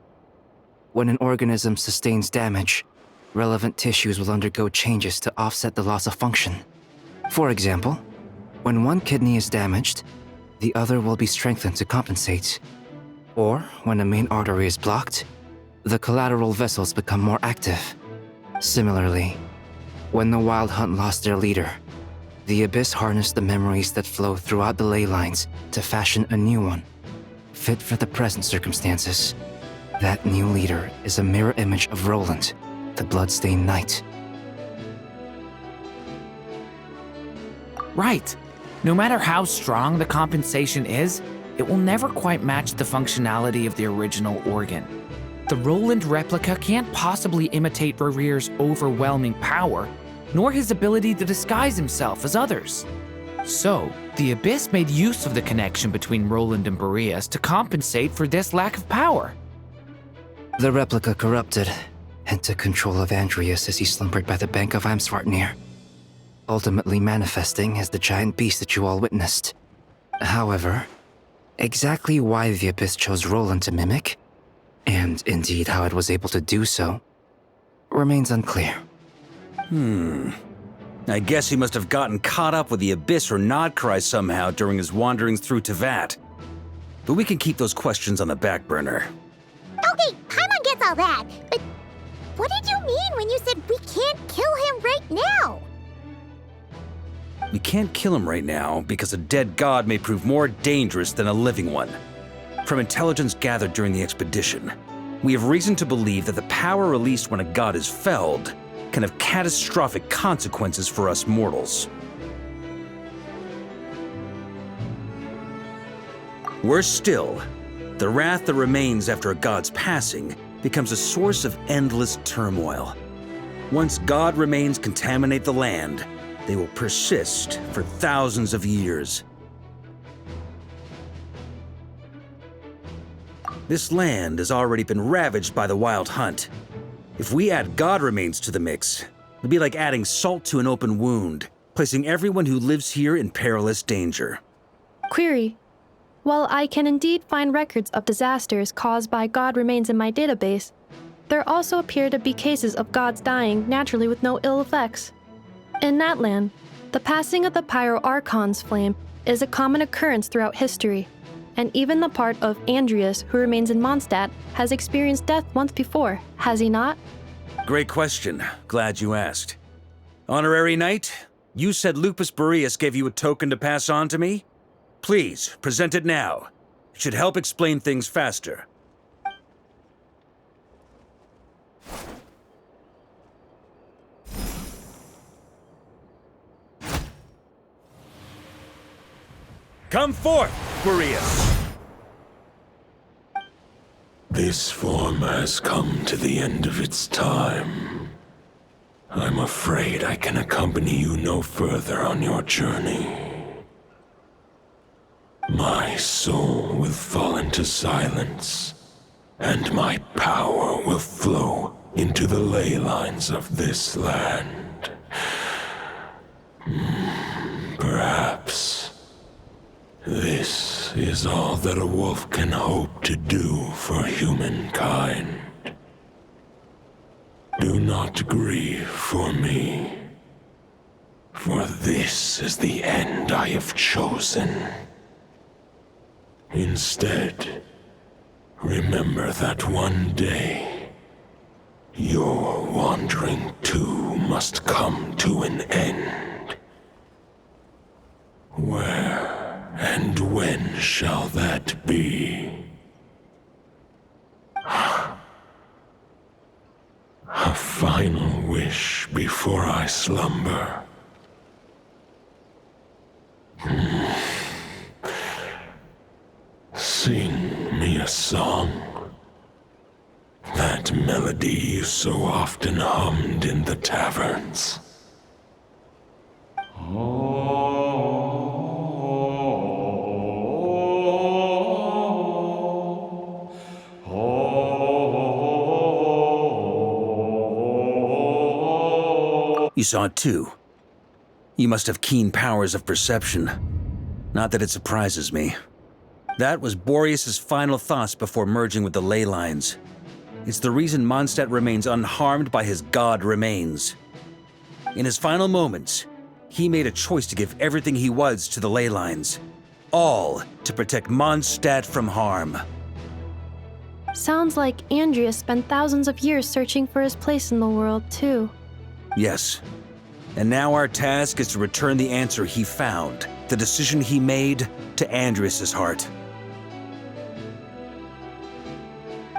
When an organism sustains damage, relevant tissues will undergo changes to offset the loss of function. For example, when one kidney is damaged, the other will be strengthened to compensate. Or when a main artery is blocked, the collateral vessels become more active. Similarly, when the Wild Hunt lost their leader, the Abyss harnessed the memories that flow throughout the ley lines to fashion a new one. fit for the present circumstances. That new leader is a mirror image of Roland, the Bloodstained Knight. Right. No matter how strong the compensation is, it will never quite match the functionality of the original organ. The Roland replica can't possibly imitate Barir's overwhelming power, nor his ability to disguise himself as others. So, the Abyss made use of the connection between Roland and Boreas to compensate for this lack of power. The replica corrupted and took control of Andreas as he slumbered by the bank of Eimsvartnir, ultimately manifesting as the giant beast that you all witnessed. However, exactly why the Abyss chose Roland to mimic, and indeed how it was able to do so, remains unclear. I guess he must have gotten caught up with the Abyss or Nodcry somehow during his wanderings through Tevat. But we can keep those questions on the back burner. Okay, Paimon gets all that, but what did you mean when you said we can't kill him right now? We can't kill him right now because a dead god may prove more dangerous than a living one. From intelligence gathered during the expedition, we have reason to believe that the power released when a god is felled can have catastrophic consequences for us mortals. Worse still, the wrath that remains after a god's passing becomes a source of endless turmoil. Once god remains contaminate the land, they will persist for thousands of years. This land has already been ravaged by the Wild Hunt. If we add god remains to the mix, it'd be like adding salt to an open wound, placing everyone who lives here in perilous danger. Query. While I can indeed find records of disasters caused by god remains in my database, there also appear to be cases of gods dying naturally with no ill effects. In that land, the passing of the Pyro-Archon's flame is a common occurrence throughout history, and even the part of Andreas who remains in Mondstadt has experienced death once before, has he not? Great question. Glad you asked. Honorary Knight, you said Lupus Boreas gave you a token to pass on to me? Please, present it now. It should help explain things faster. Come forth, Boreas! This form has come to the end of its time. I'm afraid I can accompany you no further on your journey. My soul will fall into silence, and my power will flow into the ley lines of this land. Perhaps this is all that a wolf can hope to do for humankind. Do not grieve for me, for this is the end I have chosen. Instead, remember that one day, your wandering too must come to an end. Where and when shall that be? A final wish before I slumber. Sing me a song. That melody you so often hummed in the taverns. You saw it too. You must have keen powers of perception. Not that it surprises me. That was Boreas' final thoughts before merging with the ley lines. It's the reason Mondstadt remains unharmed by his god remains. In his final moments, he made a choice to give everything he was to the ley lines. All to protect Mondstadt from harm. Sounds like Andreas spent thousands of years searching for his place in the world, too. Yes. And now our task is to return the answer he found, the decision he made, to Andreas' heart.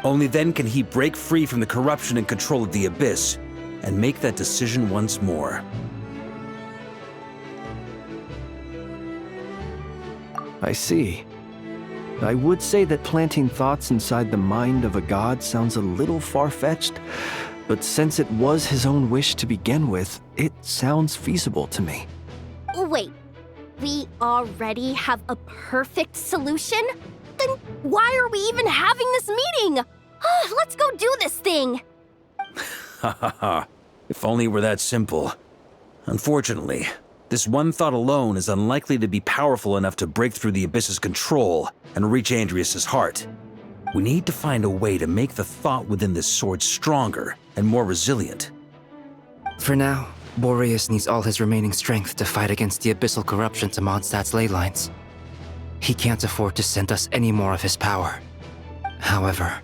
Only then can he break free from the corruption and control of the Abyss and make that decision once more. I see. I would say that planting thoughts inside the mind of a god sounds a little far-fetched, but since it was his own wish to begin with, it sounds feasible to me. Wait, we already have a perfect solution? Then why are we even having this meeting? Let's go do this thing! Ha ha ha. If only it were that simple. Unfortunately, this one thought alone is unlikely to be powerful enough to break through the Abyss's control and reach Andrias' heart. We need to find a way to make the thought within this sword stronger and more resilient. For now, Boreas needs all his remaining strength to fight against the abyssal corruption to Mondstadt's ley lines. He can't afford to send us any more of his power. However,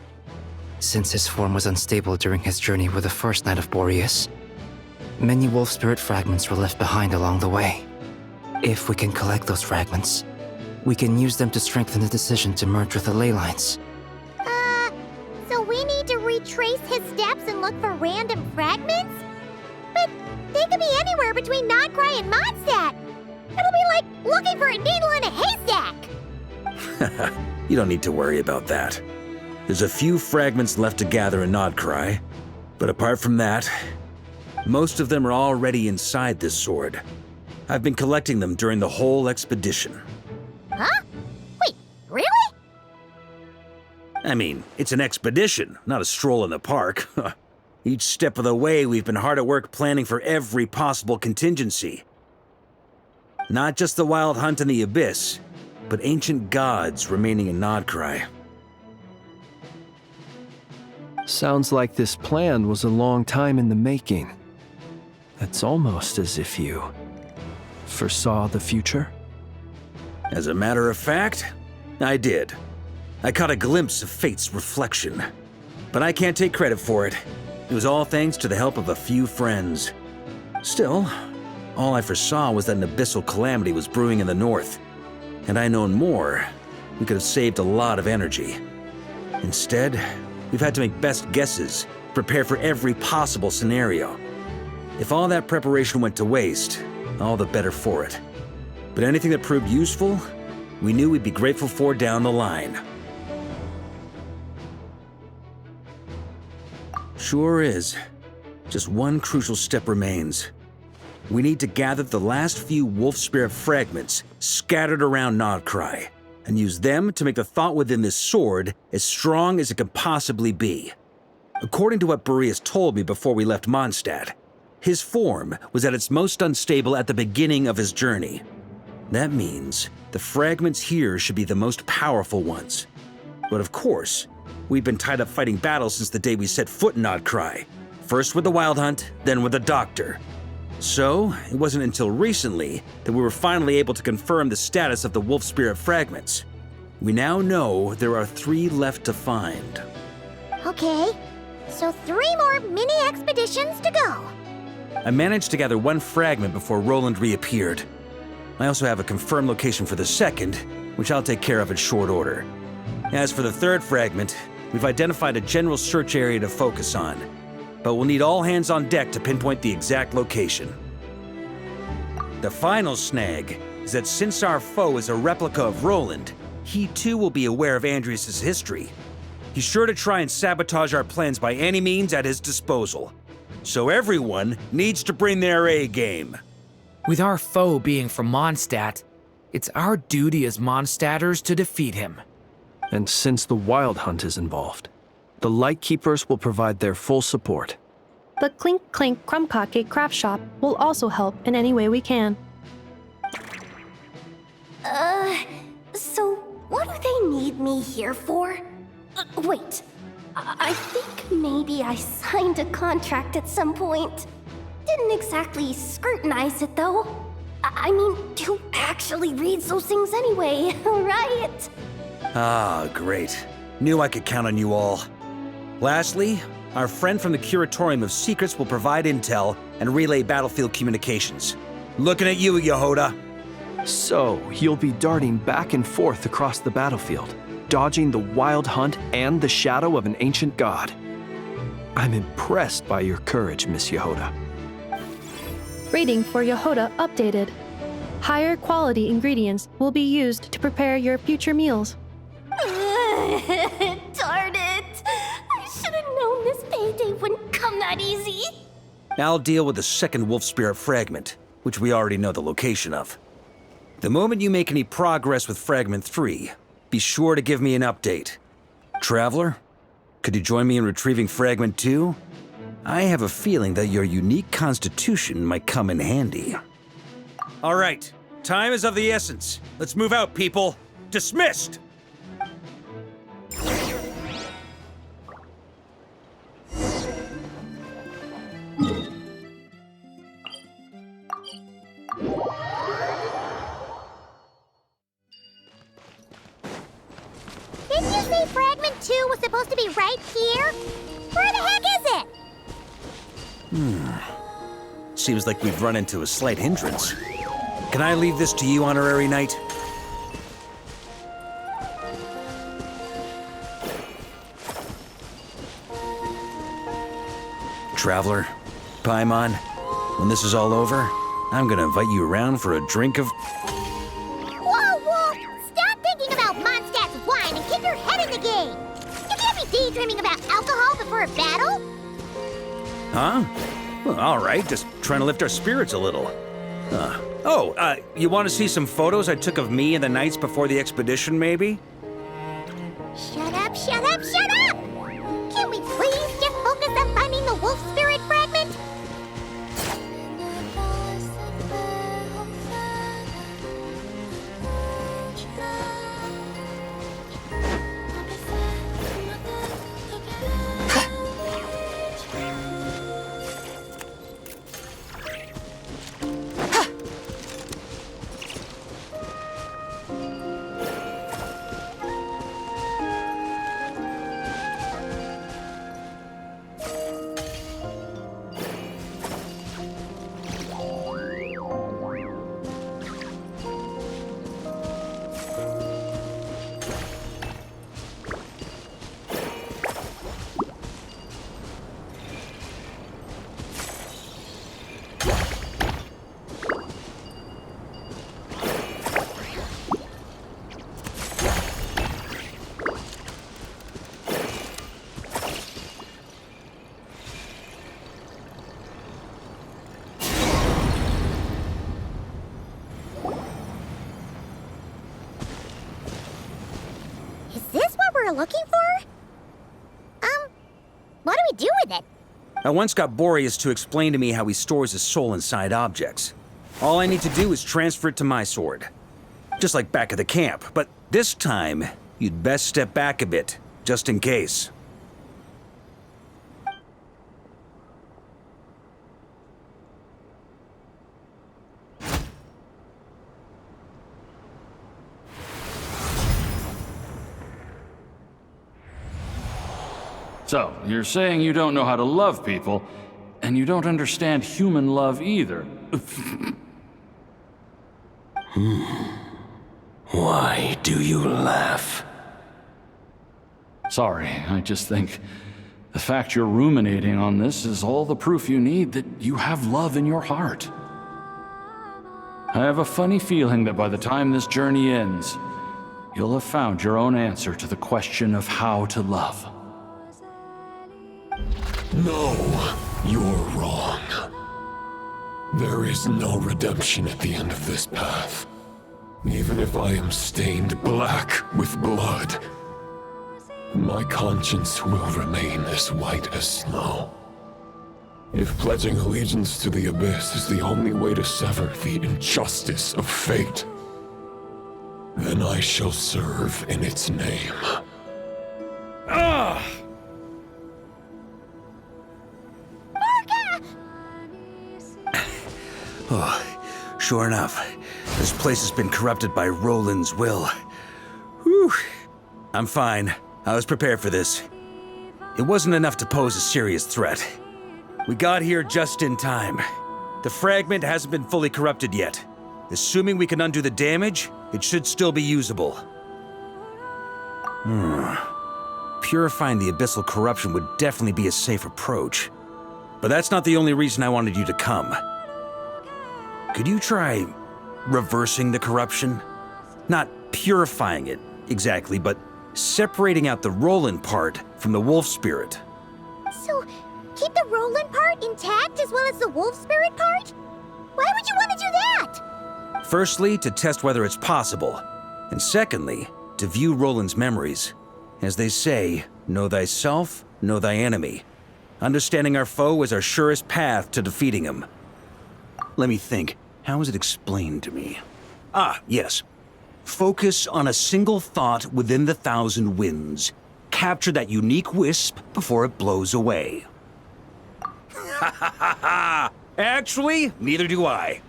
since his form was unstable during his journey with the first Knight of Boreas, many wolf spirit fragments were left behind along the way. If we can collect those fragments, we can use them to strengthen the decision to merge with the ley lines. So we need to retrace his steps and look for random fragments? But they could be anywhere between Nodcry and Mondstadt. It'll be like looking for a needle in a haystack. You don't need to worry about that. There's a few fragments left to gather in Nodcry, but apart from that, most of them are already inside this sword. I've been collecting them during the whole expedition. Huh? Wait, really? I mean, it's an expedition, not a stroll in the park. Each step of the way, we've been hard at work planning for every possible contingency. Not just the wild hunt in the Abyss, but ancient gods remaining in Nodcry. Sounds like this plan was a long time in the making. It's almost as if you foresaw the future. As a matter of fact, I did. I caught a glimpse of fate's reflection. But I can't take credit for it. It was all thanks to the help of a few friends. Still, all I foresaw was that an abyssal calamity was brewing in the north. Had I known more, we could have saved a lot of energy. Instead, we've had to make best guesses, prepare for every possible scenario. If all that preparation went to waste, all the better for it. But anything that proved useful, we knew we'd be grateful for down the line. Sure is. Just one crucial step remains. We need to gather the last few wolf spirit fragments scattered around Nodcry, and use them to make the thought within this sword as strong as it can possibly be. According to what Boreas told me before we left Mondstadt, his form was at its most unstable at the beginning of his journey. That means the fragments here should be the most powerful ones. But of course, we've been tied up fighting battles since the day we set foot in Nodcry. First with the Wild Hunt, then with the Doctor. So, it wasn't until recently that we were finally able to confirm the status of the Wolf Spirit fragments. We now know there are 3 left to find. Okay, so 3 more mini expeditions to go. I managed to gather 1 fragment before Roland reappeared. I also have a confirmed location for the second, which I'll take care of in short order. As for the 3rd fragment, we've identified a general search area to focus on, but we'll need all hands on deck to pinpoint the exact location. The final snag is that since our foe is a replica of Roland, he too will be aware of Andrias' history. He's sure to try and sabotage our plans by any means at his disposal. So everyone needs to bring their A-game. With our foe being from Mondstadt, it's our duty as Mondstadters to defeat him. And since the Wild Hunt is involved, the Lightkeepers will provide their full support. The Clink Clink Krumkake craft shop will also help in any way we can. So what do they need me here for? Wait, I think maybe I signed a contract at some point. Didn't exactly scrutinize it though. I mean, who actually reads those things anyway, right? Ah, great. Knew I could count on you all. Lastly, our friend from the Curatorium of Secrets will provide intel and relay battlefield communications. Looking at you, Yehoda. So, you'll be darting back and forth across the battlefield, dodging the wild hunt and the shadow of an ancient god. I'm impressed by your courage, Miss Yehoda. Rating for Yehoda updated. Higher quality ingredients will be used to prepare your future meals. Darn it! I should have known this payday wouldn't come that easy. I'll deal with the second wolf spirit fragment, which we already know the location of. The moment you make any progress with Fragment 3, be sure to give me an update. Traveler, could you join me in retrieving Fragment 2? I have a feeling that your unique constitution might come in handy. All right, time is of the essence. Let's move out, people. Dismissed! Didn't you say Fragment 2 was supposed to be right here? Where the heck is it? Seems like we've run into a slight hindrance. Can I leave this to you, Honorary Knight? Traveler, Paimon, when this is all over, I'm gonna invite you around for a drink of... Whoa, Wolf! Stop thinking about Mondstadt's wine and keep your head in the game! You can't be daydreaming about alcohol before a battle! Huh? Well, all right, just trying to lift our spirits a little. You want to see some photos I took of me and the knights before the expedition, maybe? Shut up, shut up, shut up! Can we please just focus on finding the wolf spirit fragment? We're looking for? What do we do with it? I once got Boreas to explain to me how he stores his soul inside objects. All I need to do is transfer it to my sword. Just like back at the camp, but this time, you'd best step back a bit, just in case. So, you're saying you don't know how to love people, and you don't understand human love either. Why do you laugh? Sorry, I just think the fact you're ruminating on this is all the proof you need that you have love in your heart. I have a funny feeling that by the time this journey ends, you'll have found your own answer to the question of how to love. No, you're wrong. There is no redemption at the end of this path. Even if I am stained black with blood, my conscience will remain as white as snow. If pledging allegiance to the Abyss is the only way to sever the injustice of fate, then I shall serve in its name. Ah! Oh, sure enough, this place has been corrupted by Roland's will. Whew. I'm fine. I was prepared for this. It wasn't enough to pose a serious threat. We got here just in time. The fragment hasn't been fully corrupted yet. Assuming we can undo the damage, it should still be usable. Purifying the abyssal corruption would definitely be a safe approach. But that's not the only reason I wanted you to come. Could you try reversing the corruption? Not purifying it, exactly, but separating out the Roland part from the wolf spirit. So, keep the Roland part intact as well as the wolf spirit part? Why would you want to do that? Firstly, to test whether it's possible. And secondly, to view Roland's memories. As they say, know thyself, know thy enemy. Understanding our foe is our surest path to defeating him. Let me think. How was it explained to me? Ah, yes. Focus on a single thought within the 1,000 winds. Capture that unique wisp before it blows away. Ha ha ha ha! Actually, neither do I.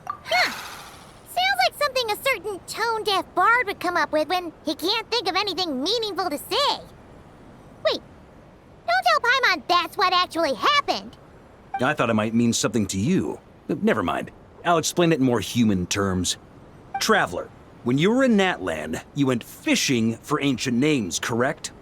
Huh. Sounds like something a certain tone-deaf bard would come up with when he can't think of anything meaningful to say. Wait, don't tell Paimon that's what actually happened. I thought it might mean something to you. Never mind. I'll explain it in more human terms. Traveler, when you were in Natland, you went fishing for ancient names, correct?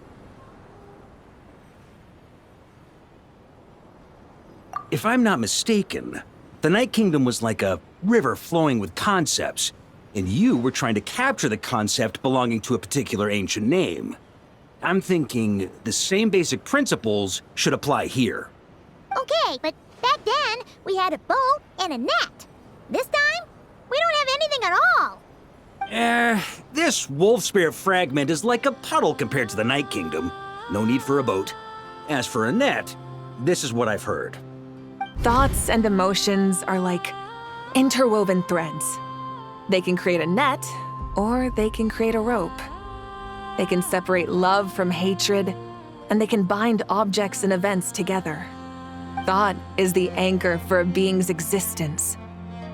If I'm not mistaken, the Night Kingdom was like a river flowing with concepts, and you were trying to capture the concept belonging to a particular ancient name. I'm thinking the same basic principles should apply here. Okay, but back then, we had a boat and a net. This time, we don't have anything at all. This wolf spirit fragment is like a puddle compared to the Night Kingdom. No need for a boat. As for a net, this is what I've heard. Thoughts and emotions are like interwoven threads. They can create a net, or they can create a rope. They can separate love from hatred, and they can bind objects and events together. Thought is the anchor for a being's existence,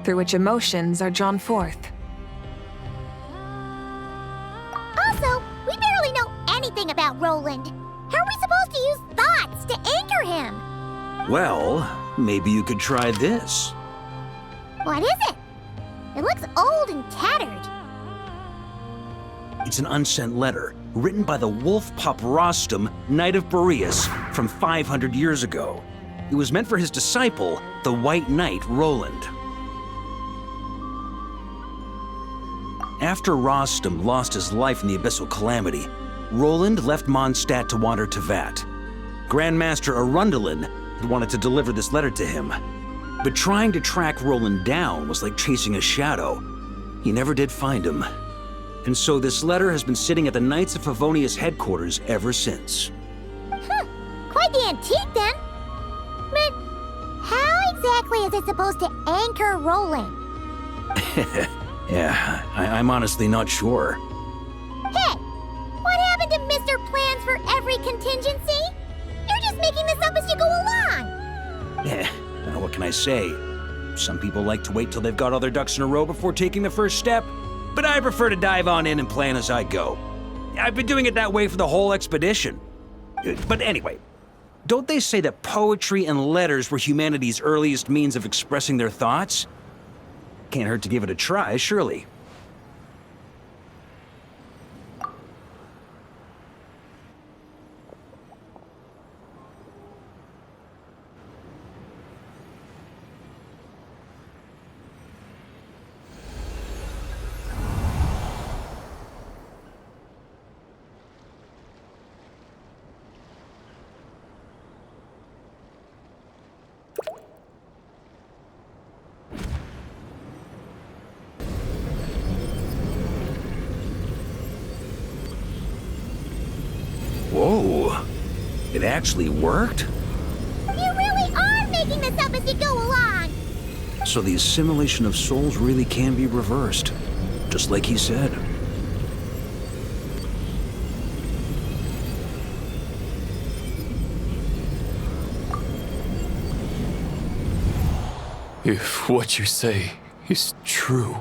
through which emotions are drawn forth. Also, we barely know anything about Roland. How are we supposed to use thoughts to anchor him? Well, maybe you could try this. What is it? It looks old and tattered. It's an unsent letter, written by the wolf pup Rostam, Knight of Boreas, from 500 years ago. It was meant for his disciple, the White Knight Roland. After Rostam lost his life in the Abyssal Calamity, Roland left Mondstadt to wander to Vat. Grandmaster Arundelen had wanted to deliver this letter to him. But trying to track Roland down was like chasing a shadow. He never did find him. And so this letter has been sitting at the Knights of Favonius headquarters ever since. Quite the antique then. But how exactly is it supposed to anchor Roland? Yeah, I'm honestly not sure. Hey, what happened to Mr. Plans for every contingency? You're just making this up as you go along. Yeah, what can I say? Some people like to wait till they've got all their ducks in a row before taking the first step, but I prefer to dive on in and plan as I go. I've been doing it that way for the whole expedition. But anyway, don't they say that poetry and letters were humanity's earliest means of expressing their thoughts? Can't hurt to give it a try, surely. Whoa, it actually worked? You really are making this up as you go along. So the assimilation of souls really can be reversed, just like he said. If what you say is true,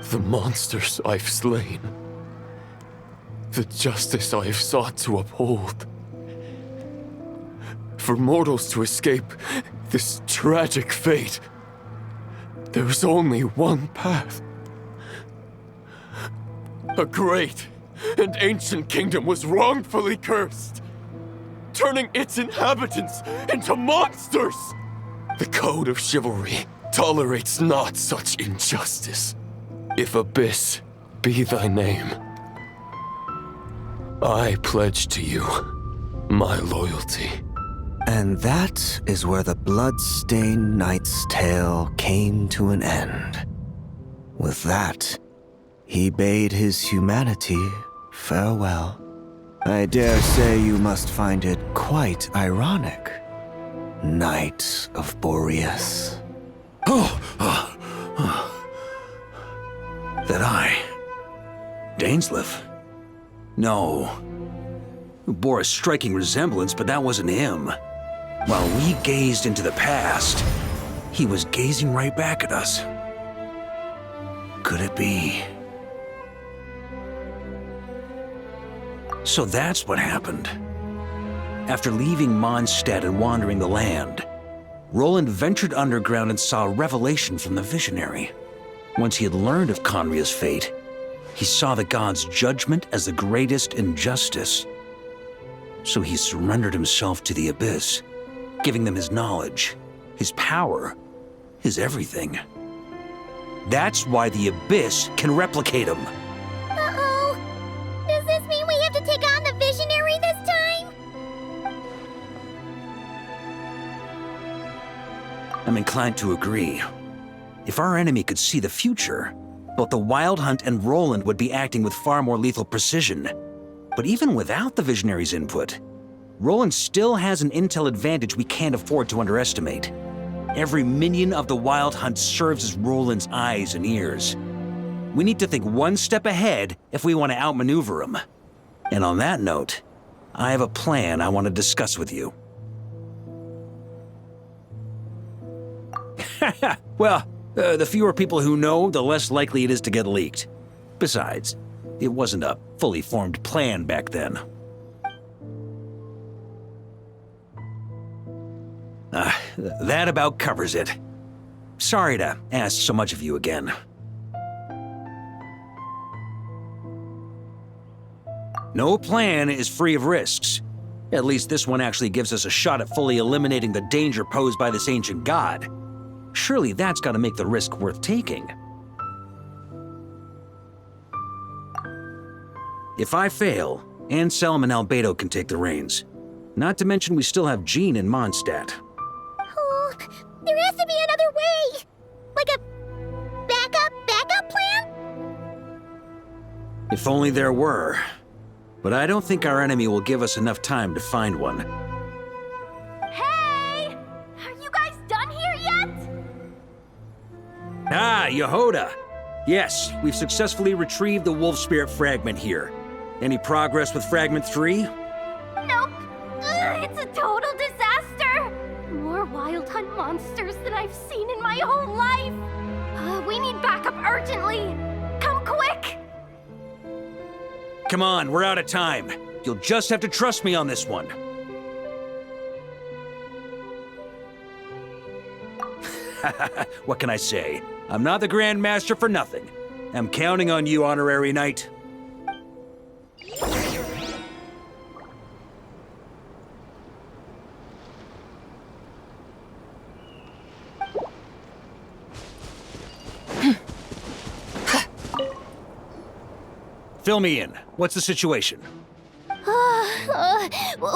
the monsters I've slain, the justice I have sought to uphold, for mortals to escape this tragic fate, there's only one path. A great and ancient kingdom was wrongfully cursed, turning its inhabitants into monsters. The code of chivalry tolerates not such injustice. If Abyss be thy name, I pledge to you my loyalty. And that is where the blood-stained knight's tale came to an end. With that, he bade his humanity farewell. I dare say you must find it quite ironic, Knight of Boreas. That I... Dainsleif? No. Bore a striking resemblance, but that wasn't him. While we gazed into the past, he was gazing right back at us. Could it be? So that's what happened. After leaving Mondstadt and wandering the land, Roland ventured underground and saw a revelation from the Visionary. Once he had learned of Conria's fate, he saw the gods' judgment as the greatest injustice. So he surrendered himself to the Abyss, giving them his knowledge, his power, his everything. That's why the Abyss can replicate him. Uh-oh. Does this mean we have to take on the Visionary this time? I'm inclined to agree. If our enemy could see the future, both the Wild Hunt and Roland would be acting with far more lethal precision. But even without the Visionary's input, Roland still has an intel advantage we can't afford to underestimate. Every minion of the Wild Hunt serves as Roland's eyes and ears. We need to think one step ahead if we want to outmaneuver him. And on that note, I have a plan I want to discuss with you. Well, the fewer people who know, the less likely it is to get leaked. Besides, it wasn't a fully formed plan back then. That about covers it. Sorry to ask so much of you again. No plan is free of risks. At least this one actually gives us a shot at fully eliminating the danger posed by this ancient god. Surely that's got to make the risk worth taking. If I fail, Anselm and Albedo can take the reins. Not to mention we still have Jean in Mondstadt. Oh, there has to be another way! Like a backup plan? If only there were. But I don't think our enemy will give us enough time to find one. Hey! Are you guys done here yet? Ah, Yehoda! Yes, we've successfully retrieved the Wolf Spirit fragment here. Any progress with Fragment 3? Nope. It's a total disaster! More Wild Hunt monsters than I've seen in my whole life! We need backup urgently! Come quick! Come on, we're out of time. You'll just have to trust me on this one. What can I say? I'm not the Grand Master for nothing. I'm counting on you, Honorary Knight. Fill me in. What's the situation?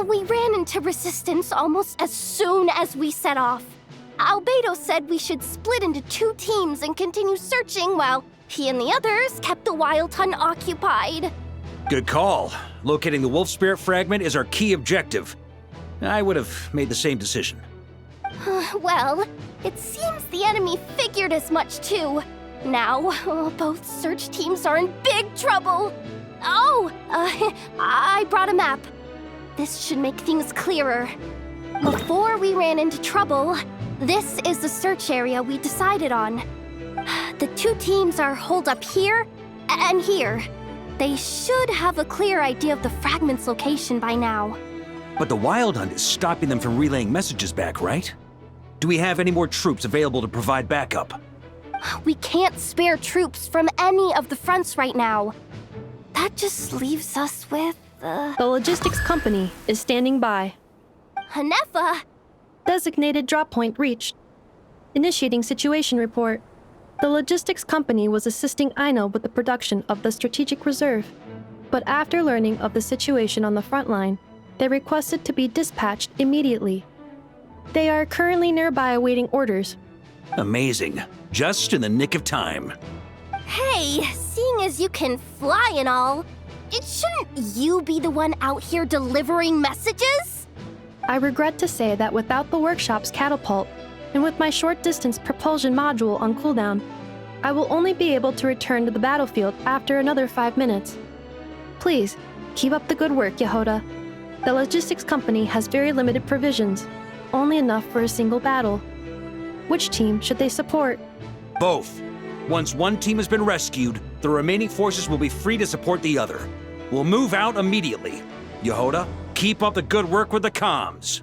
We ran into resistance almost as soon as we set off. Albedo said we should split into 2 teams and continue searching while he and the others kept the Wild Hunt occupied. Good call. Locating the Wolf Spirit fragment is our key objective. I would have made the same decision. Well, it seems the enemy figured as much too. Now, both search teams are in big trouble. Oh, I brought a map. This should make things clearer. Before we ran into trouble, this is the search area we decided on. The 2 teams are holed up here and here. They should have a clear idea of the fragment's location by now. But the Wild Hunt is stopping them from relaying messages back, right? Do we have any more troops available to provide backup? We can't spare troops from any of the fronts right now. That just leaves us with, The logistics company is standing by. Hanefa! Designated drop point reached. Initiating situation report. The logistics company was assisting Aino with the production of the strategic reserve. But after learning of the situation on the front line, they requested to be dispatched immediately. They are currently nearby awaiting orders. Amazing. Just in the nick of time. Hey, seeing as you can fly and all, shouldn't you be the one out here delivering messages? I regret to say that without the workshop's catapult, and with my short-distance propulsion module on cooldown, I will only be able to return to the battlefield after another 5 minutes. Please, keep up the good work, Yehoda. The logistics company has very limited provisions, only enough for a single battle. Which team should they support? Both. Once one team has been rescued, the remaining forces will be free to support the other. We'll move out immediately. Yehoda, keep up the good work with the comms.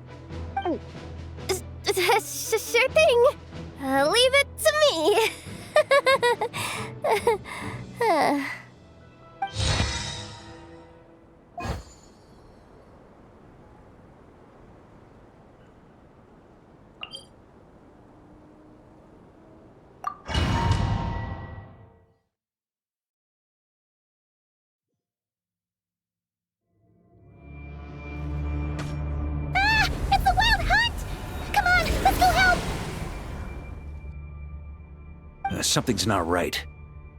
Sure thing. Leave it to me. It's the Wild Hunt! Come on, let's go help! Something's not right.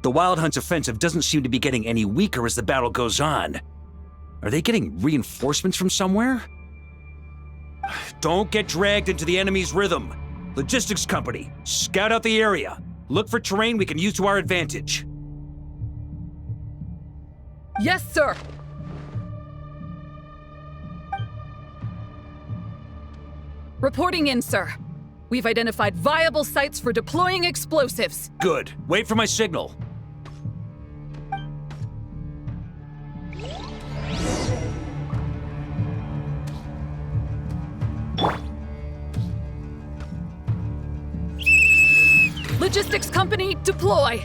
The Wild Hunt's offensive doesn't seem to be getting any weaker as the battle goes on. Are they getting reinforcements from somewhere? Don't get dragged into the enemy's rhythm. Logistics company, scout out the area. Look for terrain we can use to our advantage. Yes, sir! Reporting in, sir. We've identified viable sites for deploying explosives. Good. Wait for my signal. Logistics company, deploy!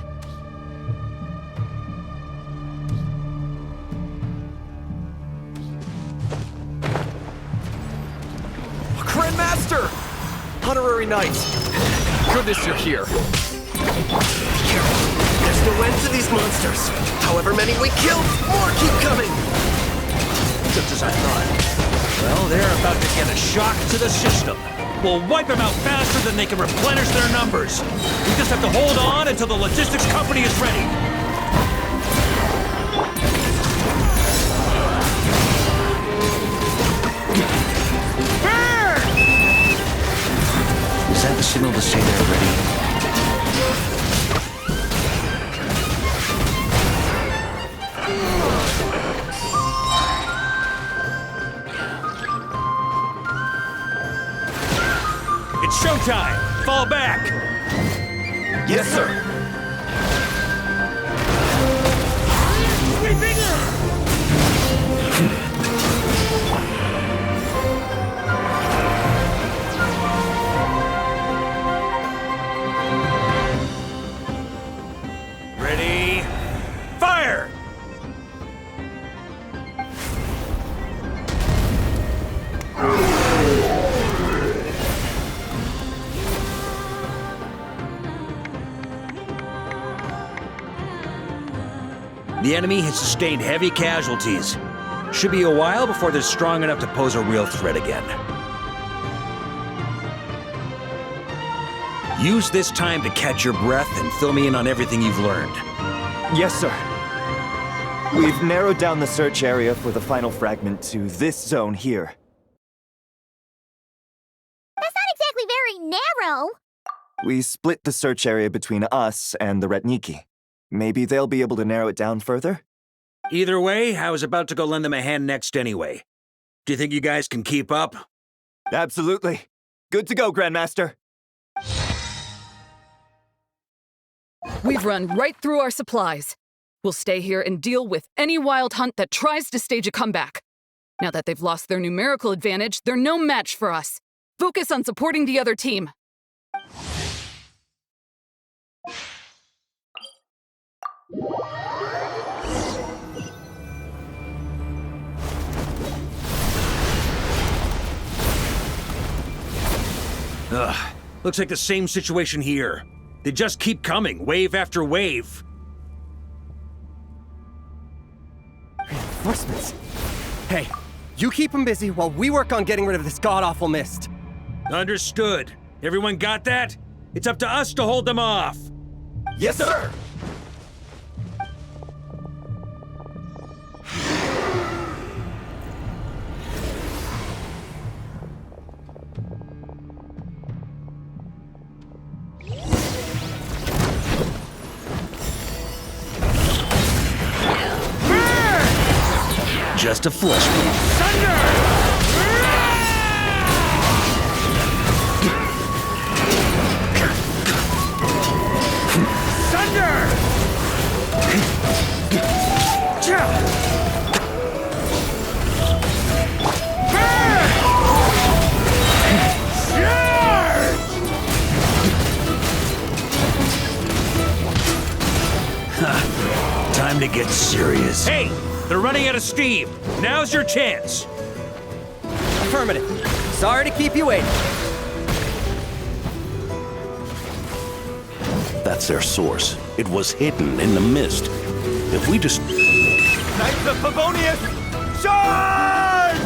Grandmaster! Honorary Knight! Goodness you're here. There's no end to these monsters. However many we kill, more keep coming! Just as I thought. Well, they're about to get a shock to the system. We'll wipe them out faster than they can replenish their numbers. We just have to hold on until the logistics company is ready. Is that the signal to say they're ready? It's showtime! Fall back! Yes, sir! Ready? Fire! The enemy has sustained heavy casualties. Should be a while before they're strong enough to pose a real threat again. Use this time to catch your breath and fill me in on everything you've learned. Yes, sir. We've narrowed down the search area for the final fragment to this zone here. That's not exactly very narrow. We split the search area between us and the Retniki. Maybe they'll be able to narrow it down further? Either way, I was about to go lend them a hand next anyway. Do you think you guys can keep up? Absolutely. Good to go, Grandmaster. We've run right through our supplies. We'll stay here and deal with any wild hunt that tries to stage a comeback. Now that they've lost their numerical advantage, they're no match for us. Focus on supporting the other team. Ugh, looks like the same situation here. They just keep coming, wave after wave. Reinforcements. Hey, you keep them busy while we work on getting rid of this god-awful mist. Understood. Everyone got that? It's up to us to hold them off. Yes, sir! Just a flush wound. Time to get serious. Hey, they're running out of steam. Now's your chance. Affirmative. Sorry to keep you waiting. That's their source. It was hidden in the mist. If we just... Knights of Favonius, charge!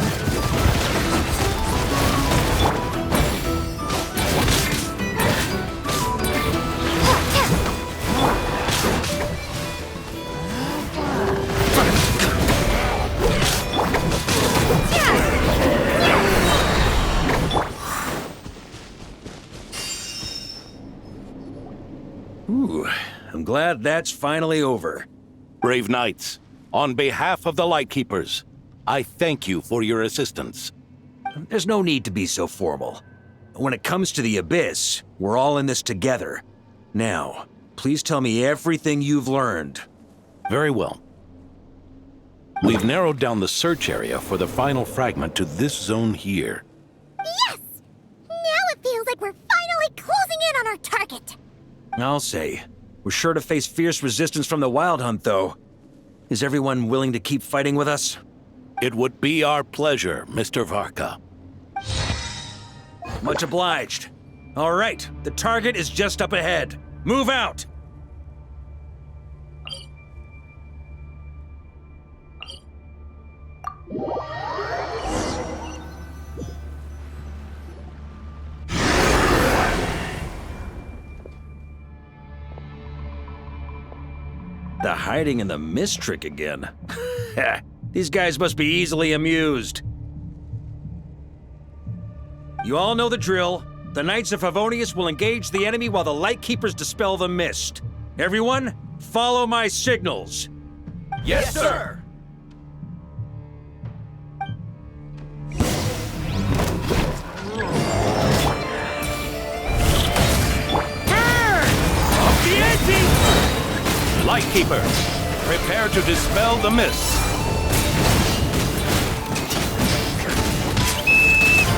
Ooh, I'm glad that's finally over. Brave knights, on behalf of the Lightkeepers, I thank you for your assistance. There's no need to be so formal. When it comes to the Abyss, we're all in this together. Now, please tell me everything you've learned. Very well. We've narrowed down the search area for the final fragment to this zone here. Yes! Now it feels like we're finally closing in on our target. I'll say. We're sure to face fierce resistance from the Wild Hunt, though. Is everyone willing to keep fighting with us? It would be our pleasure, Mr. Varka. Much obliged. All right, the target is just up ahead. Move out! The hiding in the mist trick again. These guys must be easily amused. You all know the drill. The Knights of Favonius will engage the enemy while the Lightkeepers dispel the mist. Everyone, follow my signals. Yes, sir! Lightkeepers, prepare to dispel the mist.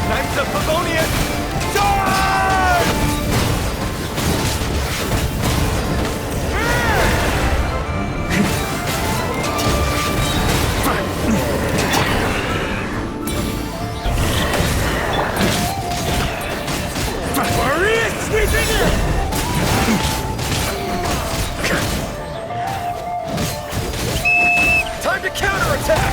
Knights of Favonius, charge! Warriors sweeping in! Time to counterattack!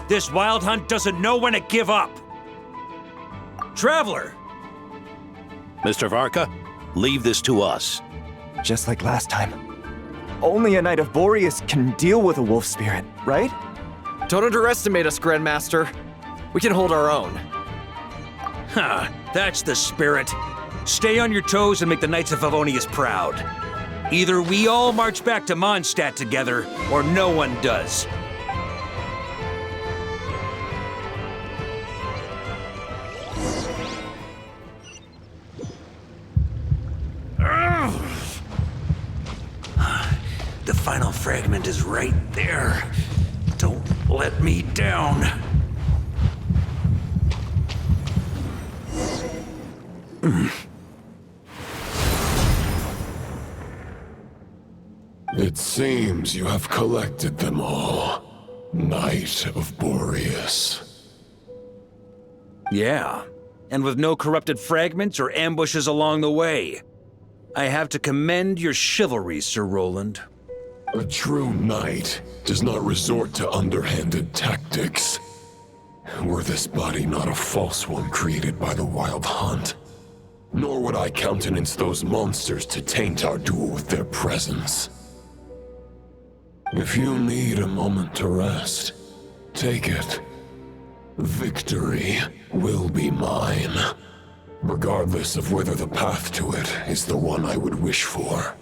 This Wild Hunt doesn't know when to give up. Traveler! Mr. Varka, leave this to us. Just like last time. only a Knight of Boreas can deal with a wolf spirit, right? Don't underestimate us, Grandmaster. We can hold our own. Ha! That's the spirit. Stay on your toes and make the Knights of Favonius proud. Either we all march back to Mondstadt together, or no one does. The final fragment is right there. Don't let me down. It seems you have collected them all, Knight of Boreas. Yeah, and with no corrupted fragments or ambushes along the way. I have to commend your chivalry, Sir Roland. A true knight does not resort to underhanded tactics. Were this body not a false one created by the Wild Hunt, nor would I countenance those monsters to taint our duel with their presence. If you need a moment to rest, take it. Victory will be mine, regardless of whether the path to it is the one I would wish for.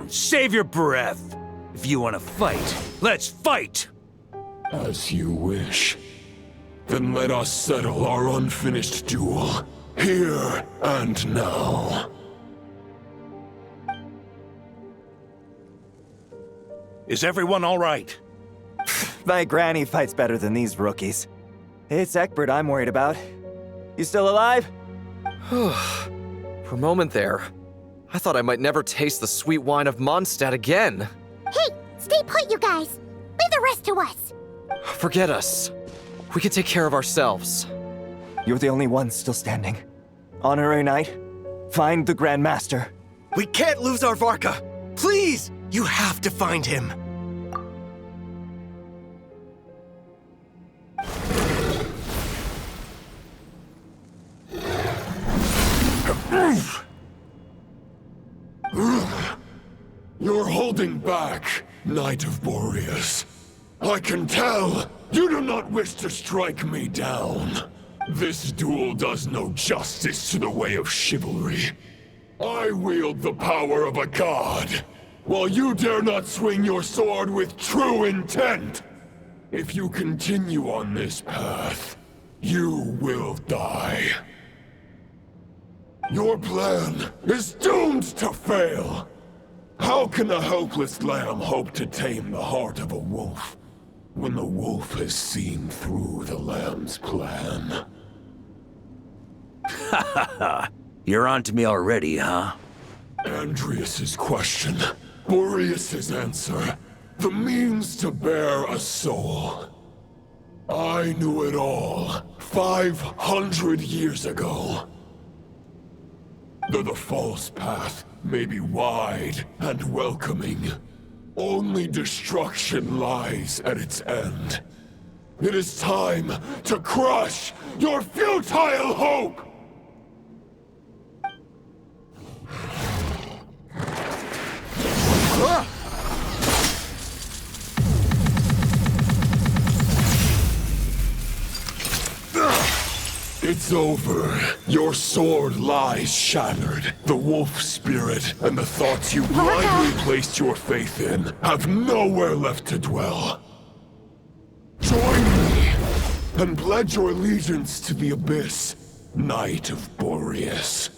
Save your breath! If you want to fight, let's fight! As you wish. Then let us settle our unfinished duel, here and now. Is everyone all right? My granny fights better than these rookies. It's Egbert I'm worried about. You still alive? For a moment there, I thought I might never taste the sweet wine of Mondstadt again. Hey, stay put, you guys. Leave the rest to us. Forget us. We can take care of ourselves. You're the only one still standing. Honorary Knight, find the Grand Master. We can't lose our Varka! Please! You have to find him! You're holding back, Knight of Boreas. I can tell you do not wish to strike me down. This duel does no justice to the way of chivalry. I wield the power of a god, while you dare not swing your sword with true intent. If you continue on this path, you will die. Your plan is doomed to fail. How can a helpless lamb hope to tame the heart of a wolf, when the wolf has seen through the lamb's plan? Ha ha ha! You're on to me already, huh? Andreas's question, Boreas's answer, the means to bear a soul. I knew it all 500 years ago. Though the false path may be wide and welcoming, only destruction lies at its end. It is time to crush your futile hope! It's over. Your sword lies shattered. The wolf spirit and the thoughts you blindly placed your faith in have nowhere left to dwell. Join me and pledge your allegiance to the abyss, Knight of Boreas.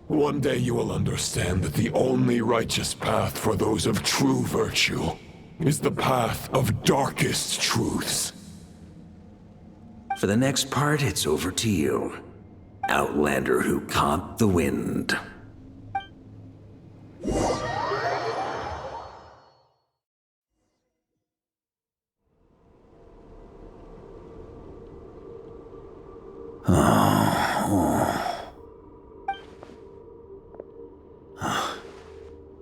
One day you will understand that the only righteous path for those of true virtue is the path of darkest truths. For the next part, it's over to you. Outlander who caught the wind.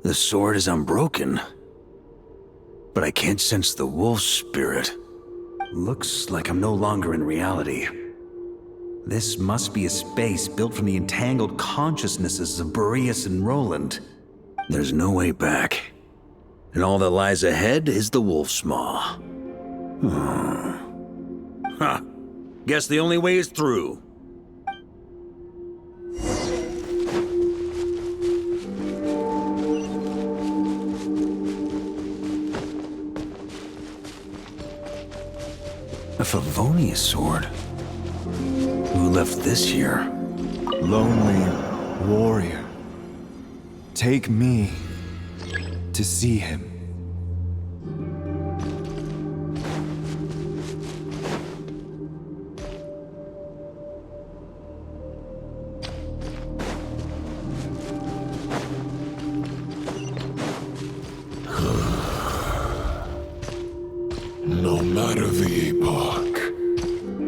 The sword is unbroken, but I can't sense the wolf spirit. Looks like I'm no longer in reality. This must be a space built from the entangled consciousnesses of Boreas and Roland. There's no way back. And all that lies ahead is the Wolf's Maw. Huh. Guess the only way is through. A Favonius sword? Who left this here? Lonely warrior. Take me to see him. No matter the epoch,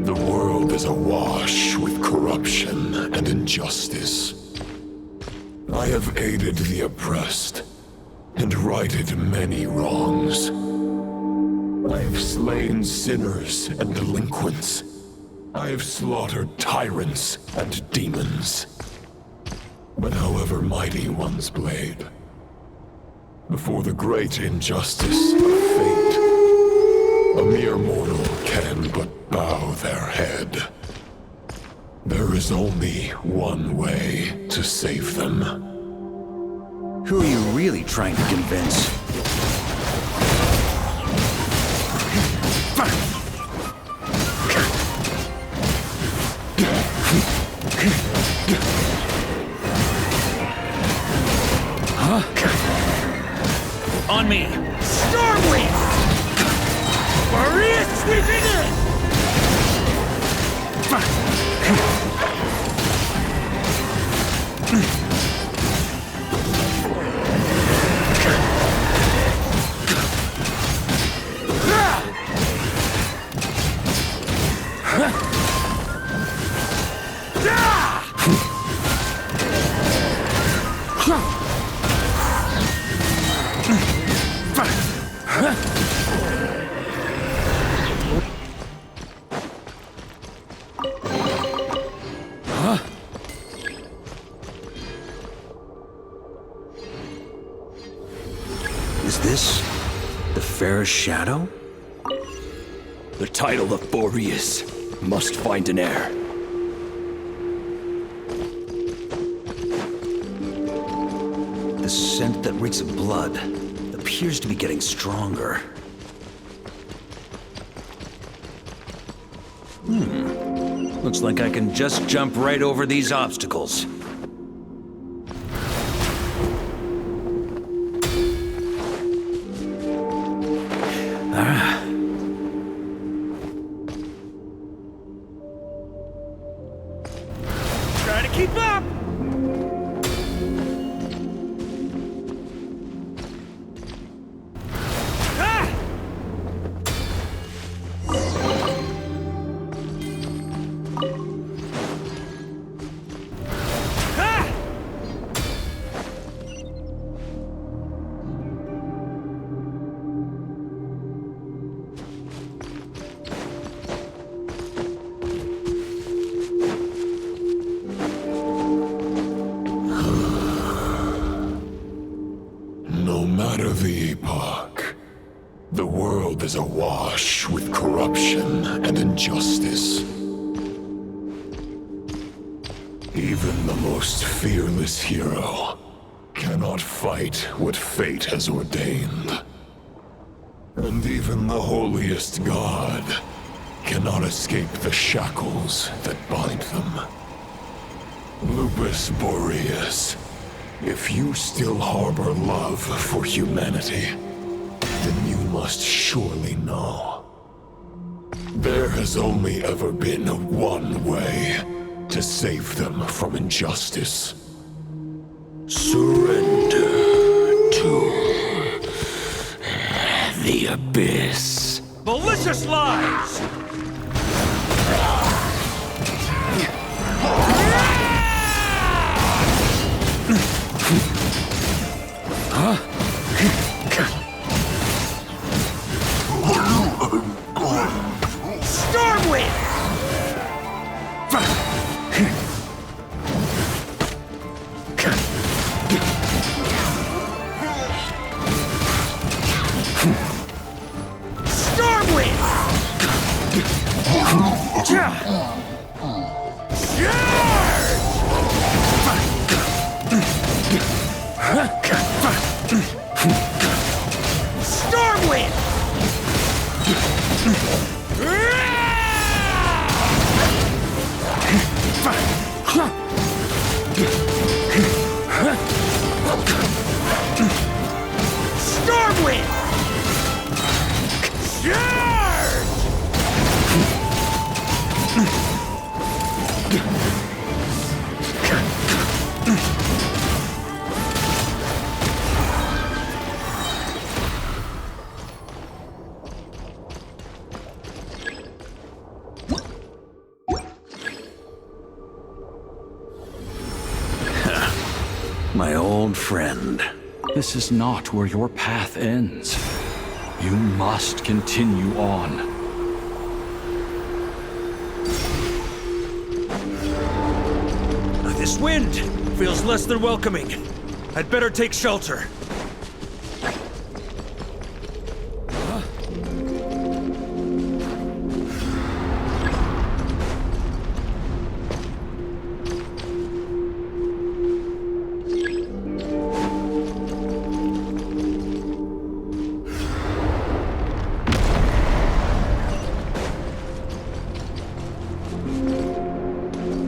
the world is awash with corruption and injustice. I have aided the oppressed and righted many wrongs. I have slain sinners and delinquents. I have slaughtered tyrants and demons. But however mighty one's blade, before the great injustice of fate, a mere mortal can but bow their head. There is only one way to save them. Who are you really trying to convince? Huh? On me! Stormwind! Maria sweeping in! Is this the fairest shadow? The title of Boreas must find an heir. The scent that reeks of blood appears to be getting stronger. Looks like I can just jump right over these obstacles. Try to keep up! No matter the epoch, the world is awash with corruption and injustice. Even the most fearless hero cannot fight what fate has ordained. And even the holiest god cannot escape the shackles that bind them. Lupus Boreas, if you still harbor love for humanity, then you must surely know. There has only ever been one way to save them from injustice. Surrender to the abyss. Malicious lies! Stormwind! Stormwind! Charge! My old friend. This is not where your path ends. You must continue on. This wind feels less than welcoming. I'd better take shelter.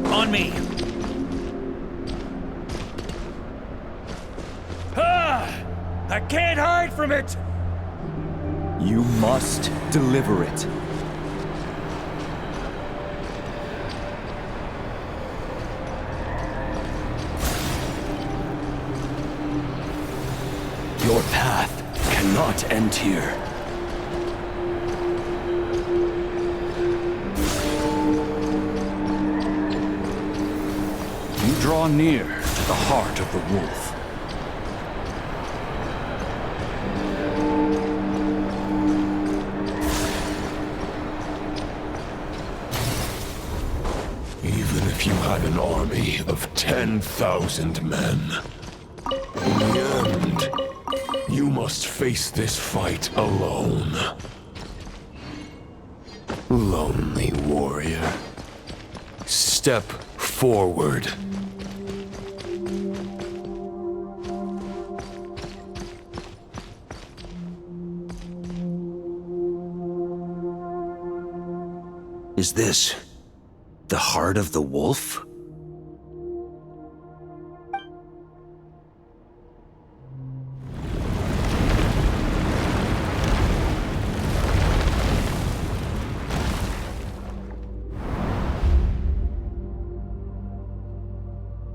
On me. I can't hide from it! You must deliver it. Your path cannot end here. You draw near to the heart of the wolf. Even if you had an army of 10,000 men, in the end, you must face this fight alone. Lonely warrior, step forward. Is this the heart of the wolf?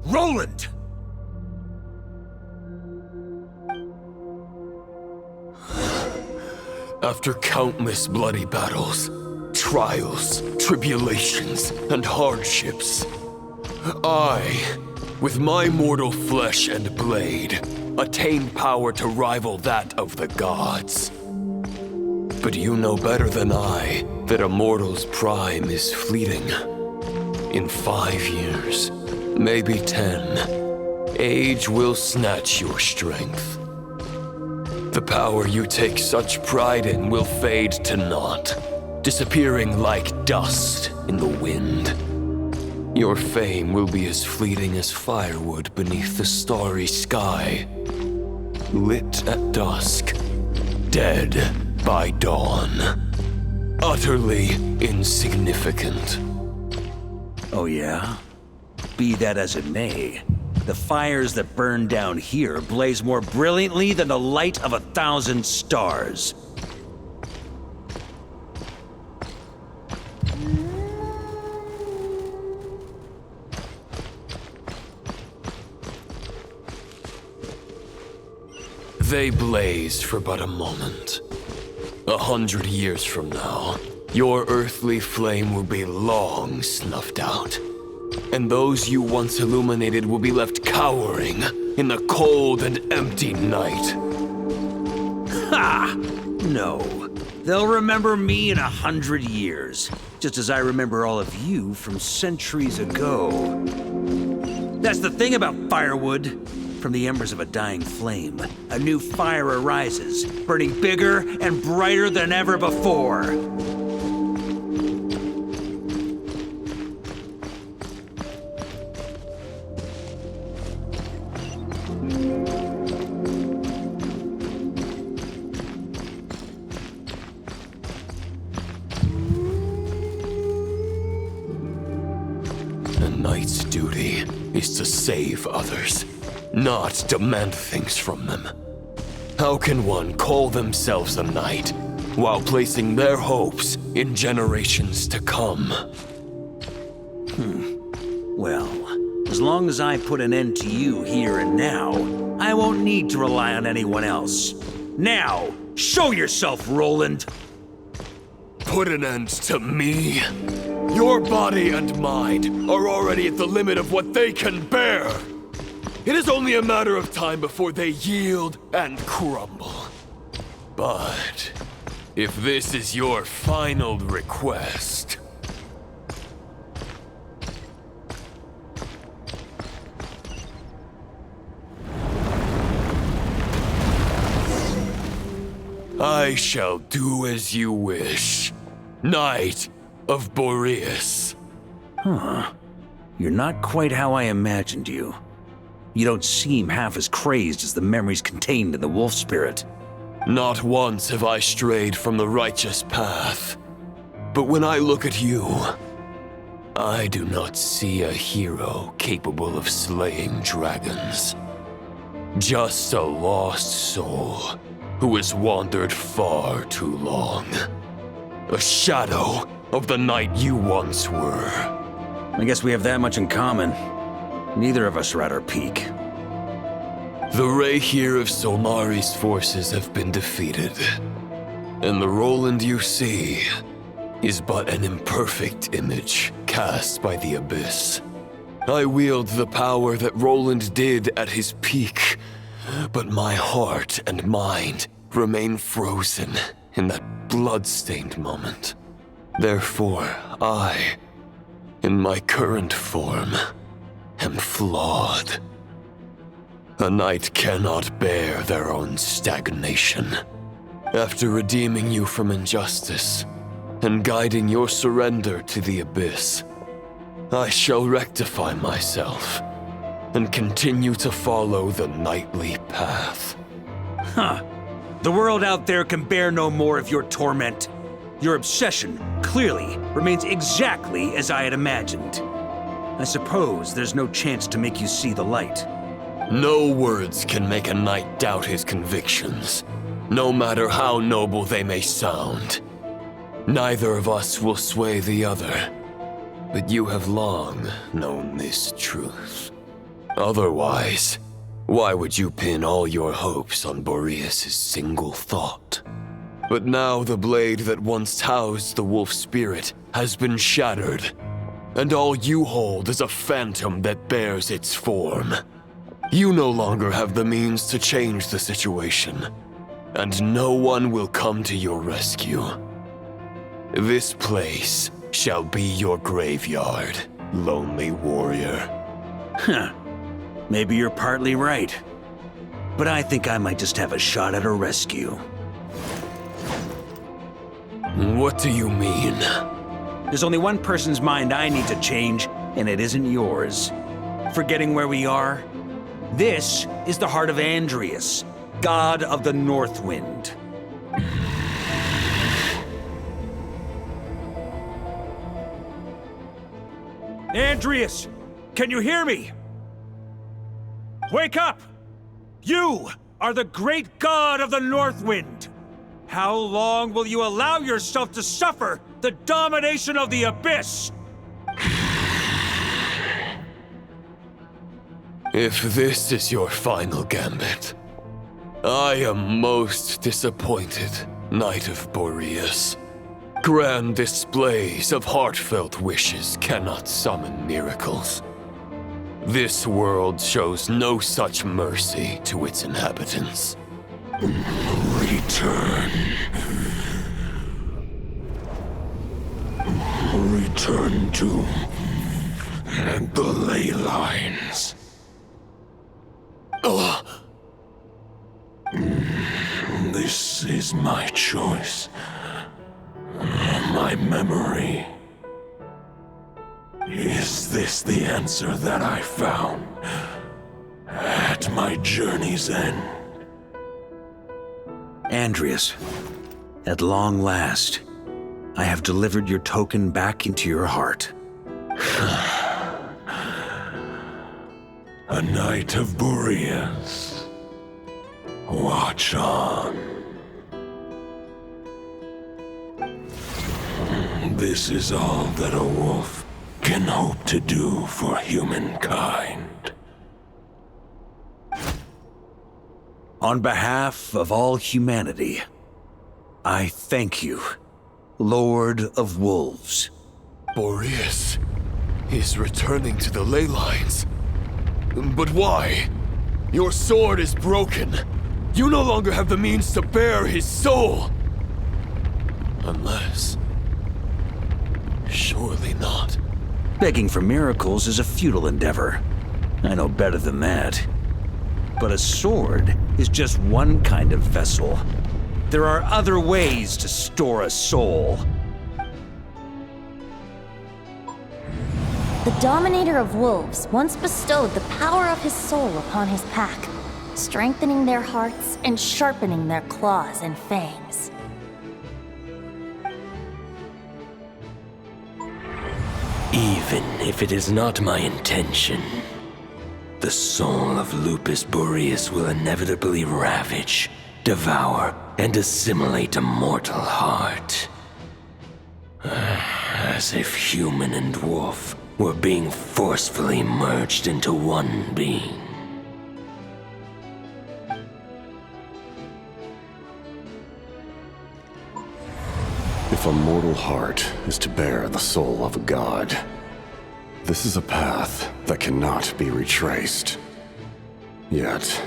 Roland! After countless bloody battles, trials, tribulations, and hardships, I, with my mortal flesh and blade, attained power to rival that of the gods. But you know better than I that a mortal's prime is fleeting. In 5 years, maybe 10, age will snatch your strength. The power you take such pride in will fade to naught, disappearing like dust in the wind. Your fame will be as fleeting as firewood beneath the starry sky, lit at dusk, dead by dawn, utterly insignificant. Oh yeah? Be that as it may, the fires that burn down here blaze more brilliantly than the light of 1,000 stars. They blaze for but a moment. 100 years from now, your earthly flame will be long snuffed out. And those you once illuminated will be left cowering in the cold and empty night. Ha! No. They'll remember me in 100 years, just as I remember all of you from centuries ago. That's the thing about firewood. From the embers of a dying flame, a new fire arises, burning bigger and brighter than ever before. A knight's duty is to save others, not demand things from them. How can one call themselves a knight while placing their hopes in generations to come? Well, as long as I put an end to you here and now, I won't need to rely on anyone else. Now, show yourself, Roland! Put an end to me? Your body and mind are already at the limit of what they can bear. It is only a matter of time before they yield and crumble. But if this is your final request... I shall do as you wish, Knight of Boreas. Huh. You're not quite how I imagined you. You don't seem half as crazed as the memories contained in the wolf spirit. Not once have I strayed from the righteous path. But when I look at you, I do not see a hero capable of slaying dragons. Just a lost soul who has wandered far too long. A shadow of the knight you once were. I guess we have that much in common. Neither of us are at our peak. The Rayhir of Solmari's forces have been defeated, and the Roland you see is but an imperfect image cast by the Abyss. I wield the power that Roland did at his peak, but my heart and mind remain frozen in that blood-stained moment. Therefore, I, in my current form, am flawed. A knight cannot bear their own stagnation. After redeeming you from injustice and guiding your surrender to the Abyss, I shall rectify myself and continue to follow the knightly path. Huh. The world out there can bear no more of your torment. Your obsession, clearly, remains exactly as I had imagined. I suppose there's no chance to make you see the light. No words can make a knight doubt his convictions, no matter how noble they may sound. Neither of us will sway the other, but you have long known this truth. Otherwise, why would you pin all your hopes on Boreas' single thought? But now the blade that once housed the wolf spirit has been shattered, and all you hold is a phantom that bears its form. You no longer have the means to change the situation, and no one will come to your rescue. This place shall be your graveyard, lonely warrior. Huh. Maybe you're partly right. But I think I might just have a shot at a rescue. What do you mean? There's only one person's mind I need to change, and it isn't yours. Forgetting where we are? This is the heart of Andrias, god of the North Wind. Andrias! Can you hear me? Wake up! You are the great god of the North Wind! How long will you allow yourself to suffer the domination of the Abyss? If this is your final gambit, I am most disappointed, Knight of Boreas. Grand displays of heartfelt wishes cannot summon miracles. This world shows no such mercy to its inhabitants. Return. Return to the ley lines. This is my choice. My memory. Is this the answer that I found at my journey's end? Andrias, at long last, I have delivered your token back into your heart. A Knight of Boreas. Watch on. This is all that a wolf can hope to do for humankind. On behalf of all humanity, I thank you, Lord of Wolves. Boreas is returning to the ley lines. But why? Your sword is broken. You no longer have the means to bear his soul. Unless... surely not. Begging for miracles is a futile endeavor. I know better than that. But a sword is just one kind of vessel. There are other ways to store a soul. The Dominator of Wolves once bestowed the power of his soul upon his pack, strengthening their hearts and sharpening their claws and fangs. Even if it is not my intention, the soul of Lupus Boreas will inevitably ravage, devour, and assimilate a mortal heart. As if human and wolf were being forcefully merged into one being. If a mortal heart is to bear the soul of a god, this is a path that cannot be retraced. Yet,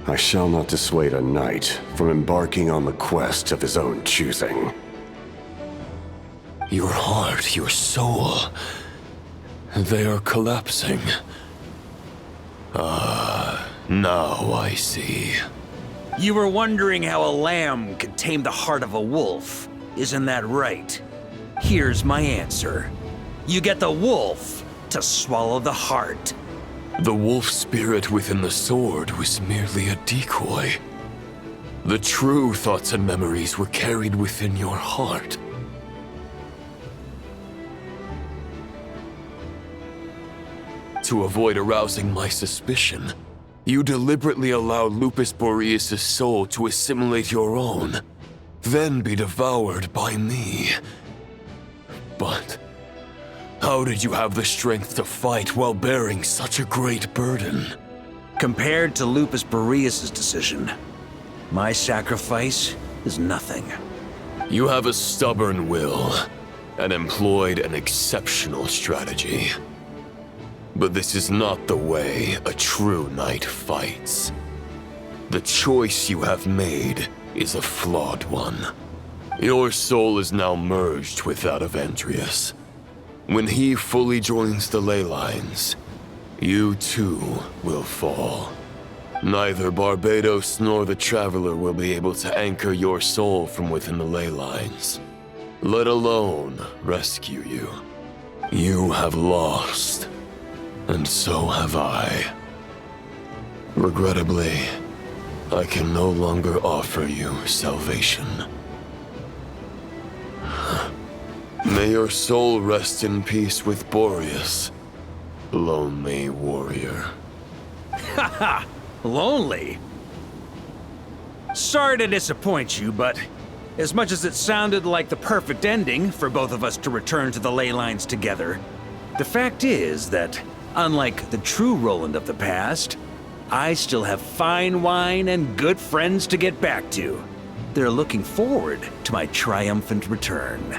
I shall not dissuade a knight from embarking on the quest of his own choosing. Your heart, your soul... they are collapsing. Now I see. You were wondering how a lamb could tame the heart of a wolf, isn't that right? Here's my answer. You get the wolf to swallow the heart. The wolf spirit within the sword was merely a decoy. The true thoughts and memories were carried within your heart. To avoid arousing my suspicion, you deliberately allowed Lupus Boreas' soul to assimilate your own, then be devoured by me. But how did you have the strength to fight while bearing such a great burden? Compared to Lupus Boreas' decision, my sacrifice is nothing. You have a stubborn will and employed an exceptional strategy. But this is not the way a true knight fights. The choice you have made is a flawed one. Your soul is now merged with that of Andreas. When he fully joins the ley lines, you too will fall. Neither Barbados nor the Traveler will be able to anchor your soul from within the ley lines, let alone rescue you. You have lost. And so have I. Regrettably, I can no longer offer you salvation. May your soul rest in peace with Boreas, lonely warrior. Haha! Lonely? Sorry to disappoint you, but as much as it sounded like the perfect ending for both of us to return to the ley lines together, the fact is that unlike the true Roland of the past, I still have fine wine and good friends to get back to. They're looking forward to my triumphant return.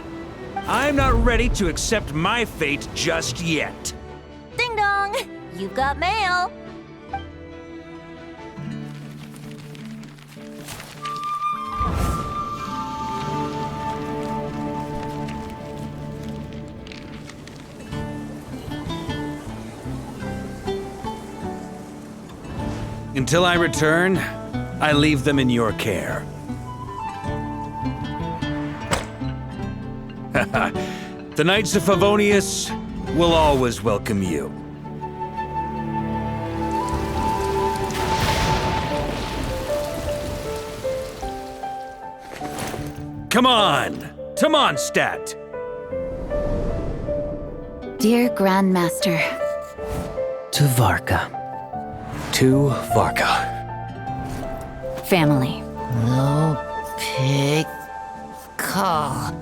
I'm not ready to accept my fate just yet. Ding dong! You've got mail! Until I return, I leave them in your care. The Knights of Favonius will always welcome you. Come on! To Mondstadt! Dear Grandmaster. To Varka. to Varka. Family. No pig call.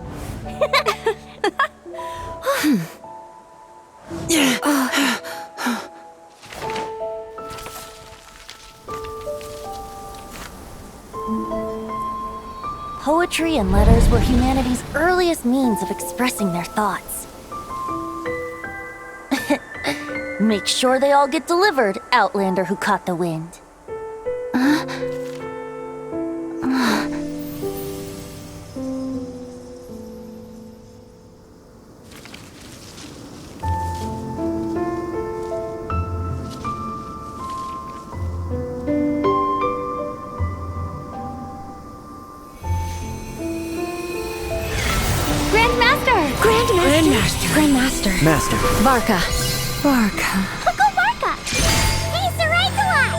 Poetry and letters were humanity's earliest means of expressing their thoughts. Make sure they all get delivered, Outlander who caught the wind. Grandmaster. Master. Varka. Go Varka! He's the right one!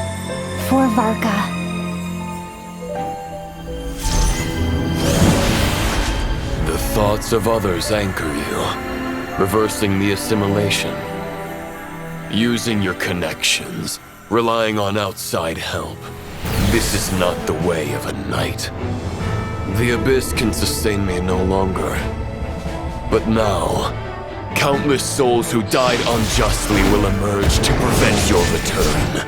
For Varka. The thoughts of others anchor you, reversing the assimilation. Using your connections, relying on outside help. This is not the way of a knight. The Abyss can sustain me no longer. But now, countless souls who died unjustly will emerge to prevent your return.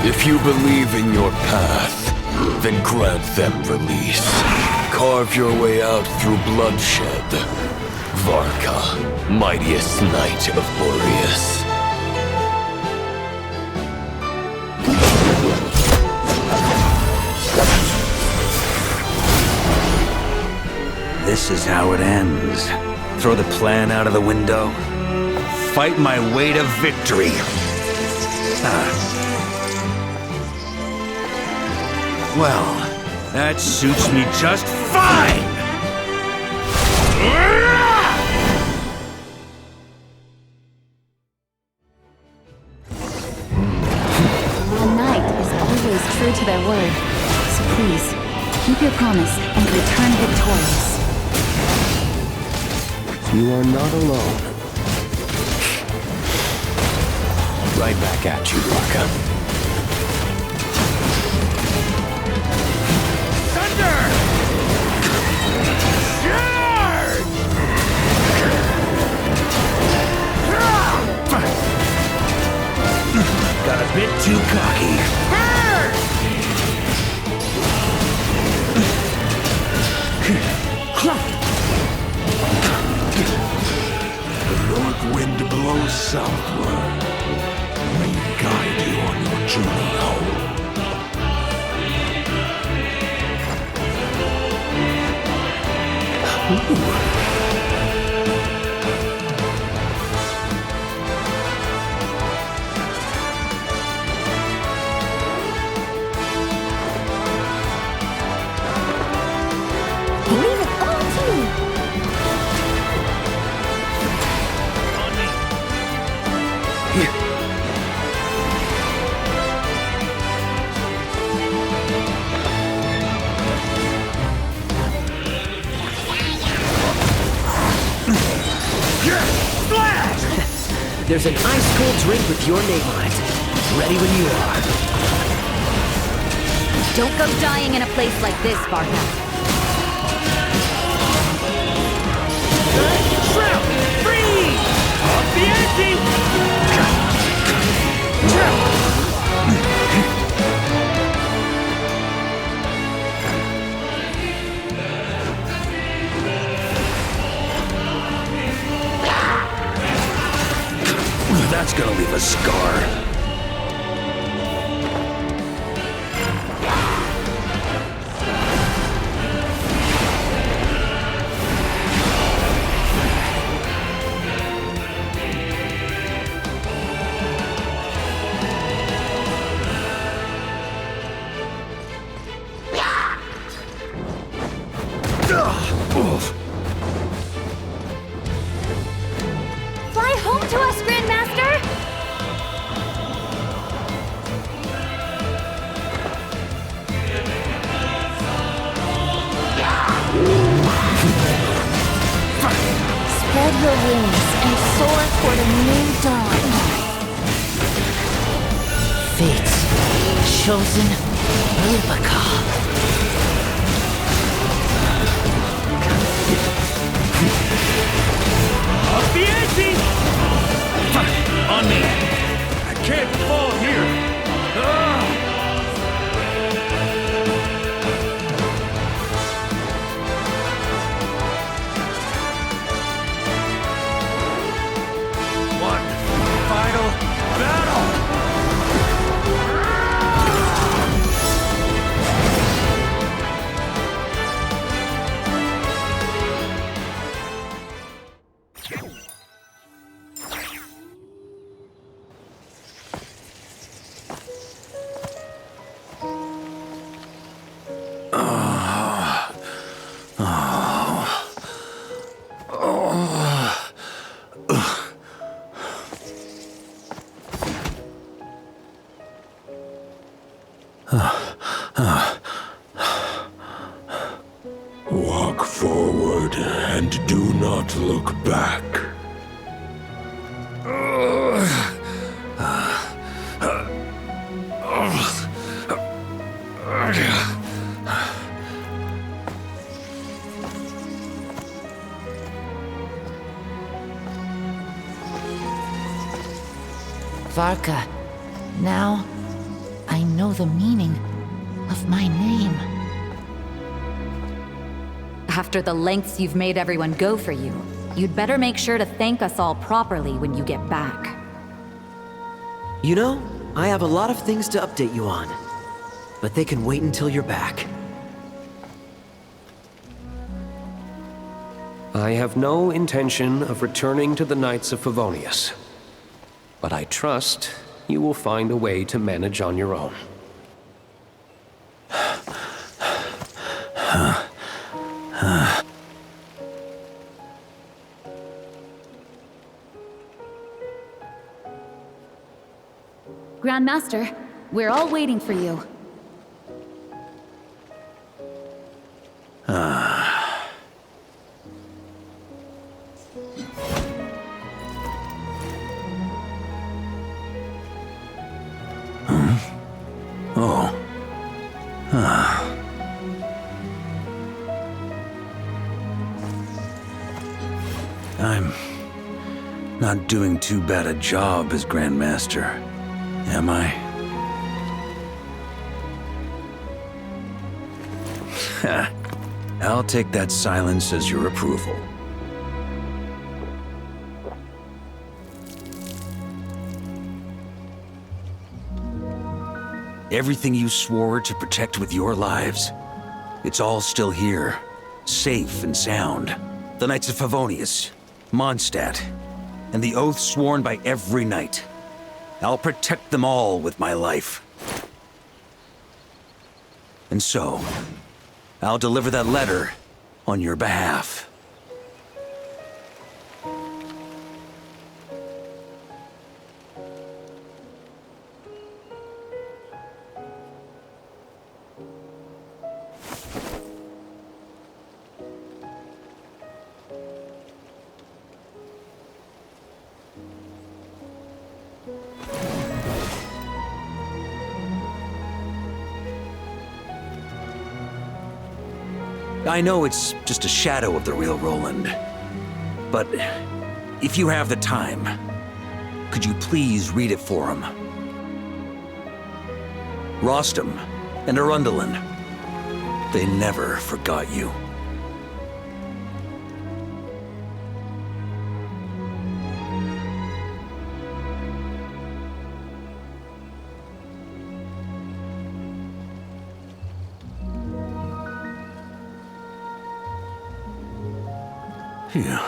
If you believe in your path, then grant them release. Carve your way out through bloodshed. Varka, mightiest knight of Boreas. This is how it ends. Throw the plan out of the window. Fight my way to victory. Well, that suits me just fine! A knight is always true to their word. So please, keep your promise and return victorious. You are not alone. Right back at you, Varka. Thunder! Charge! Got a bit too cocky. The north wind blows southward. May it guide you on your journey home. Leave it all to me! There's an ice-cold drink with your name on it. Ready when you are. Don't go dying in a place like this, Varka. Shrimp! Free! Off the ante! That's gonna leave a scar. Fly home to us, Grandmaster! chosen Varka. Up the ante! On me! I can't fall here! One final battle! Walk forward and do not look back. Varka, now I know the meaning of my name. After the lengths you've made everyone go for you, you'd better make sure to thank us all properly when you get back. You know, I have a lot of things to update you on, but they can wait until you're back. I have no intention of returning to the Knights of Favonius, but I trust you will find a way to manage on your own. Grandmaster, we're all waiting for you. I'm not doing too bad a job as Grandmaster, am I? I'll take that silence as your approval. Everything you swore to protect with your lives, it's all still here, safe and sound. The Knights of Favonius, Mondstadt, and the oath sworn by every knight. I'll protect them all with my life. And so, I'll deliver that letter on your behalf. I know it's just a shadow of the real Roland, but if you have the time, could you please read it for him? Rostam and Arundelen, they never forgot you. Phew.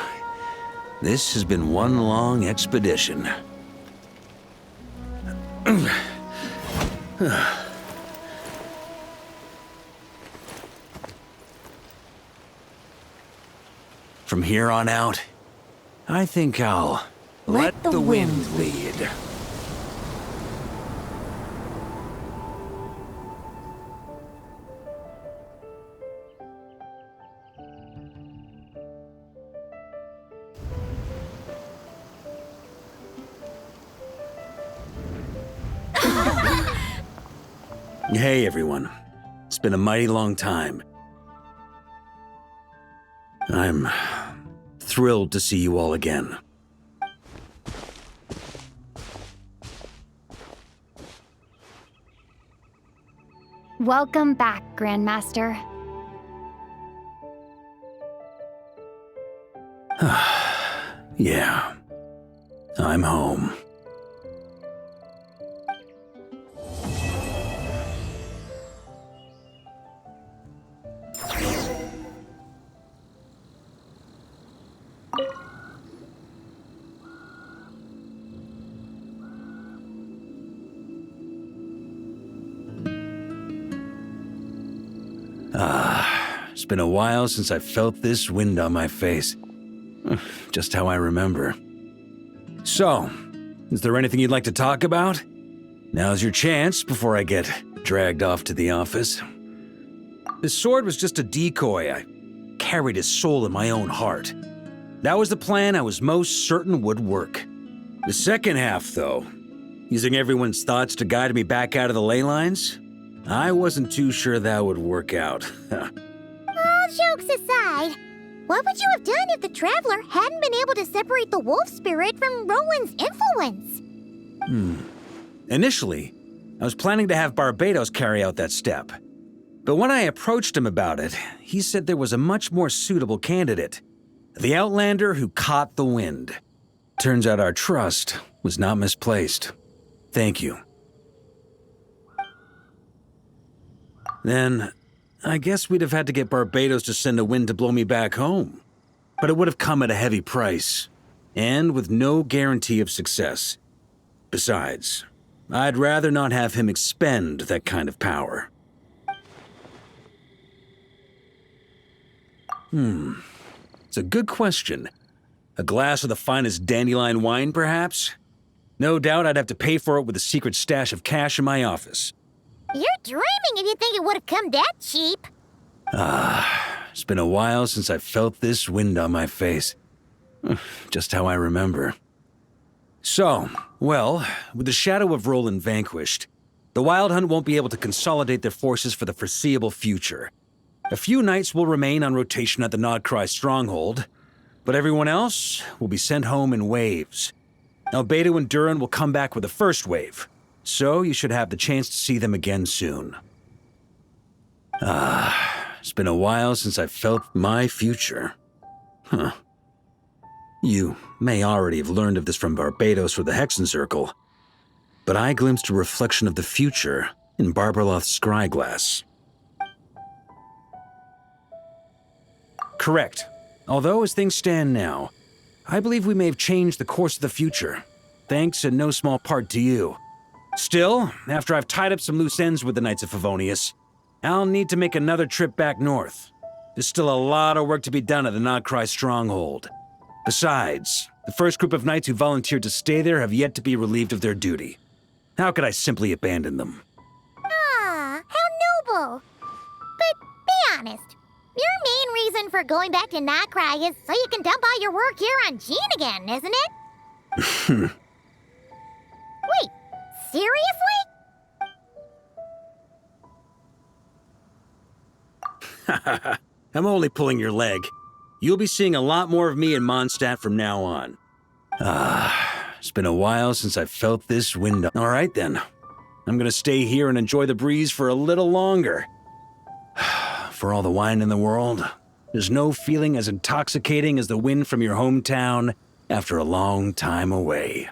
This has been one long expedition. From here on out, I think I'll let the wind lead. Hey, everyone. It's been a mighty long time. I'm thrilled to see you all again. Welcome back, Grandmaster. Yeah. I'm home. It's been a while since I felt this wind on my face. Just how I remember. So, is there anything you'd like to talk about? Now's your chance before I get dragged off to the office. This sword was just a decoy. I carried his soul in my own heart. That was the plan I was most certain would work. The second half, though, using everyone's thoughts to guide me back out of the ley lines, I wasn't too sure that would work out. All jokes aside, what would you have done if the Traveler hadn't been able to separate the wolf spirit from Roland's influence? Initially, I was planning to have Barbatos carry out that step. But when I approached him about it, he said there was a much more suitable candidate. The Outlander who caught the wind. Turns out our trust was not misplaced. Thank you. Then, I guess we'd have had to get Barbatos to send a wind to blow me back home. But it would have come at a heavy price, and with no guarantee of success. Besides, I'd rather not have him expend that kind of power. It's a good question. A glass of the finest dandelion wine, perhaps? No doubt I'd have to pay for it with a secret stash of cash in my office. You're dreaming if you think it would have come that cheap. It's been a while since I felt this wind on my face. Just how I remember. So, well, with the shadow of Roland vanquished, the Wild Hunt won't be able to consolidate their forces for the foreseeable future. A few knights will remain on rotation at the Nodcry stronghold, but everyone else will be sent home in waves. Albedo and Durin will come back with the first wave, so you should have the chance to see them again soon. It's been a while since I felt my future. You may already have learned of this from Barbatos or the Hexen Circle, but I glimpsed a reflection of the future in Barbarloth's scryglass. Correct. Although, as things stand now, I believe we may have changed the course of the future, thanks in no small part to you. Still, after I've tied up some loose ends with the Knights of Favonius, I'll need to make another trip back north. There's still a lot of work to be done at the Nodcry stronghold. Besides, the first group of knights who volunteered to stay there have yet to be relieved of their duty. How could I simply abandon them? Ah, how noble. But be honest, your main reason for going back to Nodcry is so you can dump all your work here on Jean again, isn't it? Wait, seriously? I'm only pulling your leg. You'll be seeing a lot more of me in Mondstadt from now on. It's been a while since I felt this wind. All right then. I'm gonna stay here and enjoy the breeze for a little longer. For all the wine in the world, there's no feeling as intoxicating as the wind from your hometown after a long time away.